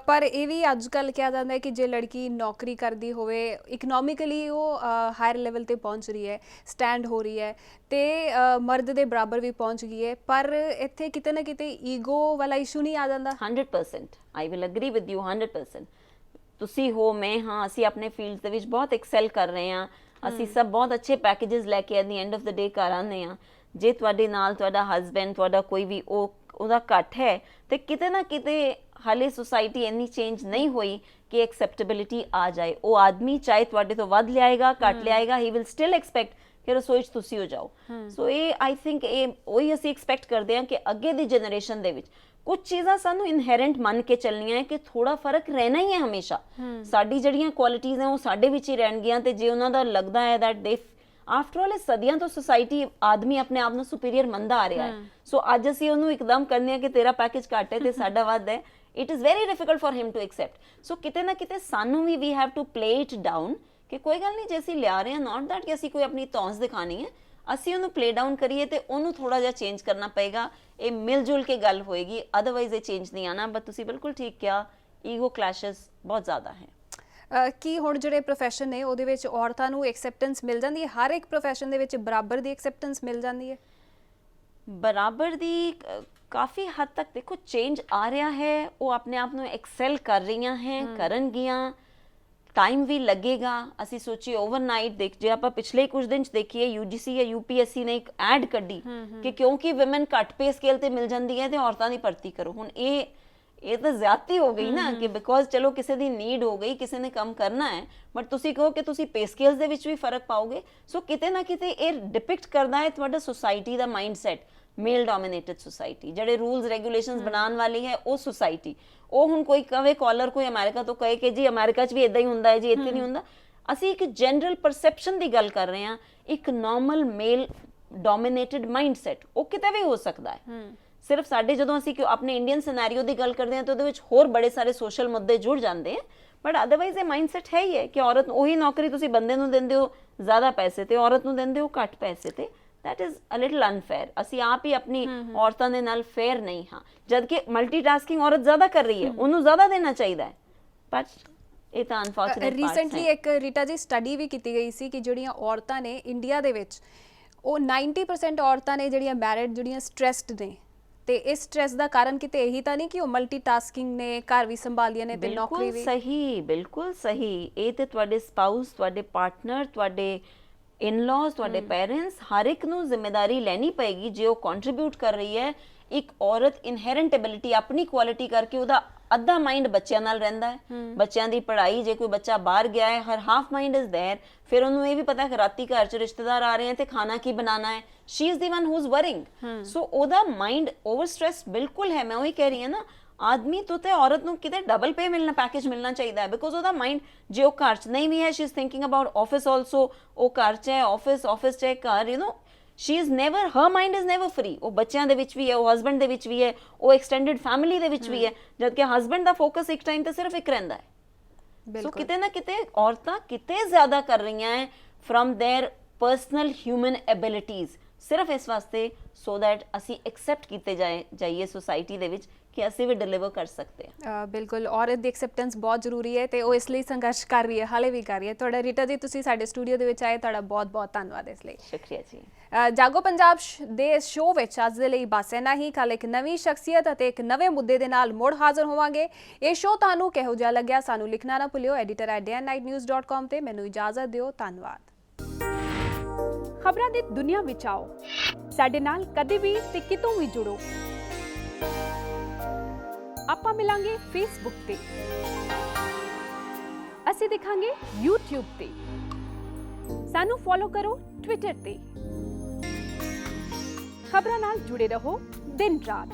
ਪਰ ਇਹ ਵੀ ਅੱਜ ਕੱਲ੍ਹ ਕਿਹਾ ਜਾਂਦਾ ਹੈ ਕਿ ਜੇ ਲੜਕੀ ਨੌਕਰੀ ਕਰਦੀ ਹੋਵੇ, ਇਕਨੋਮਿਕਲੀ ਉਹ ਹਾਇਰ ਲੈਵਲ ਤੇ ਪਹੁੰਚ ਰਹੀ ਹੈ, ਸਟੈਂਡ ਹੋ ਰਹੀ ਹੈ, ਤੇ ਮਰਦ ਦੇ ਬਰਾਬਰ ਵੀ ਪਹੁੰਚ ਗਈ ਹੈ, ਪਰ ਇੱਥੇ ਕਿਤੇ ਨਾ ਕਿਤੇ ਈਗੋ ਵਾਲਾ ਇਸ਼ੂ ਨਹੀਂ ਆ ਜਾਂਦਾ। 100% I will agree with you 100%। ਤੁਸੀਂ ਹੋ, ਮੈਂ ਹਾਂ, ਅਸੀਂ ਆਪਣੇ ਫੀਲਡ ਦੇ ਵਿੱਚ ਬਹੁਤ ਐਕਸੈਲ ਕਰ ਰਹੇ ਹਾਂ, ਅਸੀਂ ਸਭ ਬਹੁਤ ਅੱਛੇ ਪੈਕੇजेस ਲੈ ਕੇ at the end of the day ਘਰ ਆਉਂਦੇ ਹਾਂ। ਜੇ ਤੁਹਾਡੇ ਨਾਲ ਤੁਹਾਡਾ ਹਸਬੈਂਡ, ਤੁਹਾਡਾ ਕੋਈ ਵੀ ਉਹਦਾ ਘੱਟ ਹੈ, ਤੇ ਕਿਤੇ ਨਾ ਕਿਤੇ ਹਾਲੇ ਸੁਸਾਇਟੀ ਇੰਨੀ ਚੇਂਜ ਨਹੀਂ ਹੋਈ ਕਿ ਐਕਸੈਪਟੇਬਿਲਿਟੀ ਆ ਜਾਏ। ਉਹ ਆਦਮੀ ਚਾਹੇ ਤੁਹਾਡੇ ਤੋਂ ਵੱਧ ਲਿਆਏਗਾ, ਘੱਟ ਲਿਆਏਗਾ, ਹੀ ਵਿਲ ਸਟਿਲ ਐਕਸਪੈਕਟ ਕਿ ਰਸੋਈ 'ਚ ਤੁਸੀਂ ਹੋ ਜਾਓ। ਸੋ ਇਹ ਆਈ ਥਿੰਕ ਇਹ ਉਹੀ ਅਸੀਂ ਐਕਸਪੈਕਟ ਕਰਦੇ ਹਾਂ ਕਿ ਅੱਗੇ ਦੀ ਜਨਰੇਸ਼ਨ ਦੇ ਵਿੱਚ ਕੁਝ ਚੀਜ਼ਾਂ ਸਾਨੂੰ ਇਨਹੈਰੈਂਟ ਮੰਨ ਕੇ ਚੱਲਣੀਆਂ ਹੈ ਕਿ ਥੋੜਾ ਫਰਕ ਰਹਿਣਾ ਹੀ ਹੈ ਹਮੇਸ਼ਾ। ਸਾਡੀ ਜਿਹੜੀਆਂ ਕੁਆਲਿਟੀਜ਼ ਨੇ ਉਹ ਸਾਡੇ ਵਿੱਚ ਹੀ ਰਹਿਣਗੀਆਂ, ਤੇ ਜੇ ਉਹਨਾਂ ਦਾ ਲੱਗਦਾ ਹੈ ਦੈਟ ਦੇ ਆਫਟਰ ਆਲ ਸਦੀਆਂ ਤੋਂ ਸੁਸਾਇਟੀ ਆਦਮੀ ਆਪਣੇ ਆਪ ਨੂੰ ਸੁਪੀਰੀਅਰ ਮੰਨਦਾ ਆ ਰਿਹਾ ਹੈ, ਸੋ ਅੱਜ ਅਸੀਂ ਉਹਨੂੰ ਇੱਕਦਮ ਕਹਿੰਦੇ ਹਾਂ ਕਿ ਤੇਰਾ ਪੈਕੇਜ ਘੱਟ ਹੈ ਤੇ ਸਾਡਾ ਵੱਧ ਹੈ, it is very difficult for him to accept. So ਕਿਤੇ ਨਾ ਕਿਤੇ ਸਾਨੂੰ ਵੀ we have to play it down ਕਿ ਕੋਈ ਗੱਲ ਨਹੀਂ, ਜੇ ਅਸੀਂ ਲਿਆ ਰਹੇ ਹਾਂ, ਨਾਟ ਦੈਟ ਕਿ ਅਸੀਂ ਕੋਈ ਆਪਣੀ ਧੌਂਸ ਦਿਖਾਣੀ ਹੈ, ਅਸੀਂ ਉਹਨੂੰ ਪਲੇ ਡਾਊਨ ਕਰੀਏ ਤੇ ਉਹਨੂੰ ਥੋੜਾ ਜਿਹਾ ਚੇਂਜ ਕਰਨਾ ਪਏਗਾ। ਇਹ ਮਿਲ ਜੁਲ ਕੇ ਗੱਲ ਹੋਏਗੀ, ਅਦਰਵਾਈਜ਼ ਇਹ ਚੇਂਜ ਨਹੀਂ ਆਣਾ। ਬਟ ਤੁਸੀਂ ਬਿਲਕੁਲ ਠੀਕ ਕਿਹਾ, ਈਗੋ ਕਲੈਸ਼ਸ ਬਹੁਤ ਜ਼ਿਆਦਾ ਹੈ। ਕੀ ਹੁਣ ਜਿਹੜੇ ਪ੍ਰੋਫੈਸ਼ਨ ਨੇ ਉਹਦੇ ਵਿੱਚ ਔਰਤਾਂ ਨੂੰ ਐਕਸੈਪਟੈਂਸ ਮਿਲ ਜਾਂਦੀ ਹੈ? ਹਰ ਇੱਕ ਪ੍ਰੋਫੈਸ਼ਨ ਦੇ ਵਿੱਚ ਬਰਾਬਰ ਦੀ ਐਕਸੈਪਟੈਂਸ ਮਿਲ ਜਾਂਦੀ ਹੈ? ਬਰਾਬਰ ਦੀ ਕਾਫੀ ਹੱਦ ਤੱਕ ਦੇਖੋ ਚੇਂਜ ਆ ਰਿਹਾ ਹੈ, ਉਹ ਆਪਣੇ ਆਪ ਨੂੰ ਐਕਸੈਲ ਕਰ ਰਹੀਆਂ ਹੈ, ਕਰਨਗੀਆਂ, ਟਾਈਮ ਵੀ ਲੱਗੇਗਾ। ਅਸੀਂ ਸੋਚੀਏ ਓਵਰਨਾਈਟ ਦੇਖ, ਜੇ ਆਪਾਂ ਪਿਛਲੇ ਕੁਝ ਦਿਨ 'ਚ ਦੇਖੀਏ, UGC ਜਾਂ UPSC ਨੇ ਇੱਕ ਐਡ ਕੱਢੀ ਕਿ ਕਿਉਂਕਿ ਵਿਮਨ ਘੱਟ ਪੇ ਸਕੇਲ ਤੇ ਮਿਲ ਜਾਂਦੀ ਹੈ ਤੇ ਔਰਤਾਂ ਦੀ ਭਰਤੀ ਕਰੋ। ਹੁਣ ਇਹ ਤਾਂ ਜ਼ਿਆਦਤੀ ਹੋ ਗਈ ਨਾ, ਕਿ ਬਿਕੋਜ਼ ਚਲੋ ਕਿਸੇ ਦੀ ਨੀਡ ਹੋ ਗਈ, ਕਿਸੇ ਨੇ ਕੰਮ ਕਰਨਾ ਹੈ, ਬਟ ਤੁਸੀਂ ਕਹੋ ਕਿ ਤੁਸੀਂ ਪੇ ਸਕੇਲਸ ਦੇ ਵਿੱਚ ਵੀ ਫਰਕ ਪਾਓਗੇ। ਸੋ ਕਿਤੇ ਨਾ ਕਿਤੇ ਇਹ ਡਿਪਿਕਟ ਕਰਦਾ ਹੈ ਤੁਹਾਡਾ ਸੁਸਾਇਟੀ ਦਾ ਮਾਈਂਡਸੈਟ, ਮੇਲ ਡੋਮੀਨੇਟਡ ਸੁਸਾਇਟੀ, ਜਿਹੜੇ ਰੂਲਸ ਰੈਗੂਲੇਸ਼ਨਸ ਬਣਾਉਣ ਵਾਲੀ ਹੈ ਉਹ ਸੁਸਾਇਟੀ। ਉਹ ਹੁਣ ਕੋਈ ਕਵੇ ਕਾਲਰ ਕੋਈ ਅਮਰੀਕਾ ਤੋਂ ਕਹੇ ਕਿ ਜੀ ਅਮਰੀਕਾ 'ਚ ਵੀ ਇਦਾਂ ਹੀ ਹੁੰਦਾ ਹੈ ਜੀ, ਇੱਥੇ ਨਹੀਂ ਹੁੰਦਾ। ਅਸੀਂ ਇੱਕ ਜਨਰਲ ਪਰਸੈਪਸ਼ਨ ਦੀ ਗੱਲ ਕਰ ਰਹੇ ਹਾਂ, ਇੱਕ ਨਾਰਮਲ ਮੇਲ ਡੋਮੀਨੇਟਡ ਮਾਈਂਡਸੈਟ, ਉਹ ਕਿਤੇ ਵੀ ਹੋ ਸਕਦਾ ਹੈ। ਸਿਰਫ ਸਾਡੇ ਜਦੋਂ ਅਸੀਂ ਆਪਣੇ ਇੰਡੀਅਨ ਸਿਨੈਰੀਓ ਦੀ ਗੱਲ ਕਰਦੇ ਹਾਂ ਤਾਂ ਉਹਦੇ ਵਿੱਚ ਹੋਰ ਬੜੇ ਸਾਰੇ ਸੋਸ਼ਲ ਮੁੱਦੇ ਜੁੜ ਜਾਂਦੇ ਹੈ, ਬਟ ਅਦਰਵਾਈਜ਼ ਇਹ ਮਾਈਂਡਸੈਟ ਹੈ ਹੀ ਹੈ ਕਿ ਔਰਤ ਉਹੀ ਨੌਕਰੀ ਤੁਸੀਂ ਬੰਦੇ ਨੂੰ ਦਿੰਦੇ ਹੋ ਜ਼ਿਆਦਾ ਪੈਸੇ ਤੇ, ਔਰਤ ਨੂੰ ਦਿੰਦੇ ਹੋ ਘੱਟ ਪੈਸੇ ਤੇ। that is a little unfair। ਅਸੀਂ ਆਪ ਹੀ ਆਪਣੀ ਔਰਤਾਂ ਦੇ ਨਾਲ ਫੇਅਰ ਨਹੀਂ ਹਾਂ, ਜਦ ਕਿ ਮਲਟੀਟਾਸਕਿੰਗ ਔਰਤ ਜ਼ਿਆਦਾ ਕਰ ਰਹੀ ਹੈ, ਉਹਨੂੰ ਜ਼ਿਆਦਾ ਦੇਣਾ ਚਾਹੀਦਾ ਹੈ, ਬਟ ਇਹ ਤਾਂ ਅਨਫੋਰਚੂਨੇਟ ਰੀਸੈਂਟਲੀ ਇੱਕ ਰੀਟਾ ਜੀ ਸਟੱਡੀ ਵੀ ਕੀਤੀ ਗਈ ਸੀ ਕਿ ਜਿਹੜੀਆਂ ਔਰਤਾਂ ਨੇ ਇੰਡੀਆ ਦੇ ਵਿੱਚ, ਉਹ 90% ਔਰਤਾਂ ਨੇ ਜਿਹੜੀਆਂ ਮੈਰਿਡ, ਜਿਹੜੀਆਂ ਸਟ੍ਰੈਸਡ ਨੇ, ਤੇ ਇਸ ਸਟ੍ਰੈਸ ਦਾ ਕਾਰਨ ਕਿਤੇ ਇਹੀ ਤਾਂ ਨਹੀਂ ਕਿ ਉਹ ਮਲਟੀਟਾਸਕਿੰਗ ਨੇ, ਘਰ ਵੀ ਸੰਭਾਲੀਆਂ ਨੇ ਤੇ ਨੌਕਰੀ ਵੀ? ਸਹੀ, ਬਿਲਕੁਲ ਸਹੀ। ਇਹ ਤੇ ਤੁਹਾਡੇ ਸਪਾਊਸ, ਤੁਹਾਡੇ ਪਾਰਟਨਰ, ਤੁਹਾਡੇ ਇਨ-ਲॉज, ਤੁਹਾਡੇ ਪੈਰੈਂਟਸ, ਹਰ ਇੱਕ ਨੂੰ ਜ਼ਿੰਮੇਵਾਰੀ ਲੈਣੀ ਪਏਗੀ ਜੇ ਉਹ ਕੰਟਰੀਬਿਊਟ ਕਰ ਰਹੀ ਹੈ। ਇੱਕ ਔਰਤ ਇਨਹੈਰੈਂਟ ਐਬਿਲਿਟੀ, ਆਪਣੀ ਕੁਆਲਿਟੀ ਕਰਕੇ ਉਹਦਾ ਅੱਧਾ ਮਾਈਂਡ ਬੱਚਿਆਂ ਨਾਲ ਰਹਿੰਦਾ ਹੈ, ਬੱਚਿਆਂ ਦੀ ਪੜ੍ਹਾਈ, ਜੇ ਕੋਈ ਬੱਚਾ ਬਾਹਰ ਗਿਆ ਹੈ, ਹਰ ਹਾਫ ਮਾਈਂਡ ਇਜ਼ देयर। ਫਿਰ ਉਹਨੂੰ ਇਹ ਵੀ ਪਤਾ ਕਿ ਰਾਤੀ ਘਰ 'ਚ ਰਿਸ਼ਤੇਦਾਰ ਆ ਰਹੇ ਹਨ ਤੇ ਖਾਣਾ ਕੀ ਬਣਾਉਣਾ ਹੈ, she is the one who is worrying. So ਉਹਦਾ ਮਾਈਂਡ ਓਵਰ ਸਟ੍ਰੈਸ ਬਿਲਕੁਲ ਹੈ। ਮੈਂ ਉਹੀ ਕਹਿ ਰਹੀ ਹਾਂ ਨਾ, ਆਦਮੀ ਤੋਂ ਤੇ ਔਰਤ ਨੂੰ ਕਿਤੇ ਡਬਲ ਪੇ ਮਿਲਣਾ, ਪੈਕੇਜ ਮਿਲਣਾ ਚਾਹੀਦਾ ਹੈ, ਬਿਕੋਜ਼ ਉਹਦਾ ਮਾਈਂਡ ਜੇ ਉਹ ਘਰ 'ਚ ਨਹੀਂ ਵੀ ਹੈ, she is thinking about office also. ਉਹ ਘਰ 'ਚ ਹੈ, ਆਫਿਸ 'ਚ ਹੈ, ਘਰ, you know, she is never, her mind is never free। ਉਹ ਬੱਚਿਆਂ ਦੇ ਵਿੱਚ ਵੀ ਹੈ, ਉਹ ਹਸਬੈਂਡ ਦੇ ਵਿੱਚ ਵੀ ਹੈ, ਉਹ ਐਕਸਟੈਂਡਡ ਫੈਮਿਲੀ ਦੇ ਵਿੱਚ ਵੀ ਹੈ, ਜਦਕਿ ਹਸਬੈਂਡ ਦਾ ਫੋਕਸ ਇੱਕ ਟਾਈਮ ਤੇ ਸਿਰਫ ਇੱਕ ਰਹਿੰਦਾ ਹੈ। ਸੋ ਕਿਤੇ ਨਾ ਕਿਤੇ ਔਰਤਾਂ ਕਿਤੇ ਜ਼ਿਆਦਾ ਕਰ ਰਹੀਆਂ ਹੈ from their personal human abilities, ਸਿਰਫ ਇਸ ਵਾਸਤੇ ਸੋ ਦੈਟ ਅਸੀਂ ਐਕਸੈਪਟ ਕੀਤੇ ਜਾਈਏ ਸੋਸਾਇਟੀ ਦੇ ਵਿੱਚ ਕਿ ਅਸੀਂ ਵੀ ਡਿਲੀਵਰ ਕਰ ਸਕਦੇ ਹਾਂ। ਬਿਲਕੁਲ, ਔਰਤ ਦੀ ਐਕਸੈਪਟੈਂਸ ਬਹੁਤ ਜ਼ਰੂਰੀ ਹੈ ਤੇ ਉਹ ਇਸ ਲਈ ਸੰਘਰਸ਼ ਕਰ ਰਹੀ ਹੈ, ਹਾਲੇ ਵੀ ਕਰ ਰਹੀ ਹੈ। ਤੁਹਾਡਾ ਰੀਟਾ ਜੀ, ਤੁਸੀਂ ਸਾਡੇ ਸਟੂਡੀਓ ਦੇ ਵਿੱਚ ਆਏ, ਤੁਹਾਡਾ ਬਹੁਤ ਬਹੁਤ ਧੰਨਵਾਦ ਇਸ ਲਈ। ਸ਼ੁਕਰੀਆ ਜੀ। ਜਾਗੋ ਪੰਜਾਬ ਦੇ ਇਸ ਸ਼ੋਅ ਵਿੱਚ ਅੱਜ ਦੇ ਲਈ ਬਸ ਇੰਨਾ ਹੀ। ਕੱਲ੍ਹ ਇੱਕ ਨਵੀਂ ਸ਼ਖਸੀਅਤ ਅਤੇ ਇੱਕ ਨਵੇਂ ਮੁੱਦੇ ਦੇ ਨਾਲ ਮੁੜ ਹਾਜ਼ਰ ਹੋਵਾਂਗੇ। ਇਹ ਸ਼ੋਅ ਤੁਹਾਨੂੰ ਕਿਹੋ ਜਿਹਾ ਲੱਗਿਆ ਸਾਨੂੰ ਲਿਖਣਾ ਨਾ ਭੁੱਲਿਓ editor@dayanightnews.com ਤੇ। ਮੈਨੂੰ ਇਜਾਜ਼ਤ ਦਿਓ, ਧੰਨਵਾਦ। ਖਬਰਾਂ ਦੀ ਦੁਨੀਆ ਵਿੱਚ ਆਓ, ਸਾਡੇ ਨਾਲ ਕਦੇ ਵੀ ਤੇ ਕਿਤੋਂ ਵੀ ਜੁੜੋ। ਆਪਾਂ ਮਿਲਾਂਗੇ ਫੇਸਬੁੱਕ ਤੇ, ਅਸੀਂ ਦਿਖਾਂਗੇ YouTube ਤੇ, ਸਾਨੂੰ ਫੋਲੋ ਕਰੋ ਟਵਿੱਟਰ ਤੇ। ਖਬਰਾਂ ਨਾਲ ਜੁੜੇ ਰਹੋ ਦਿਨ ਰਾਤ।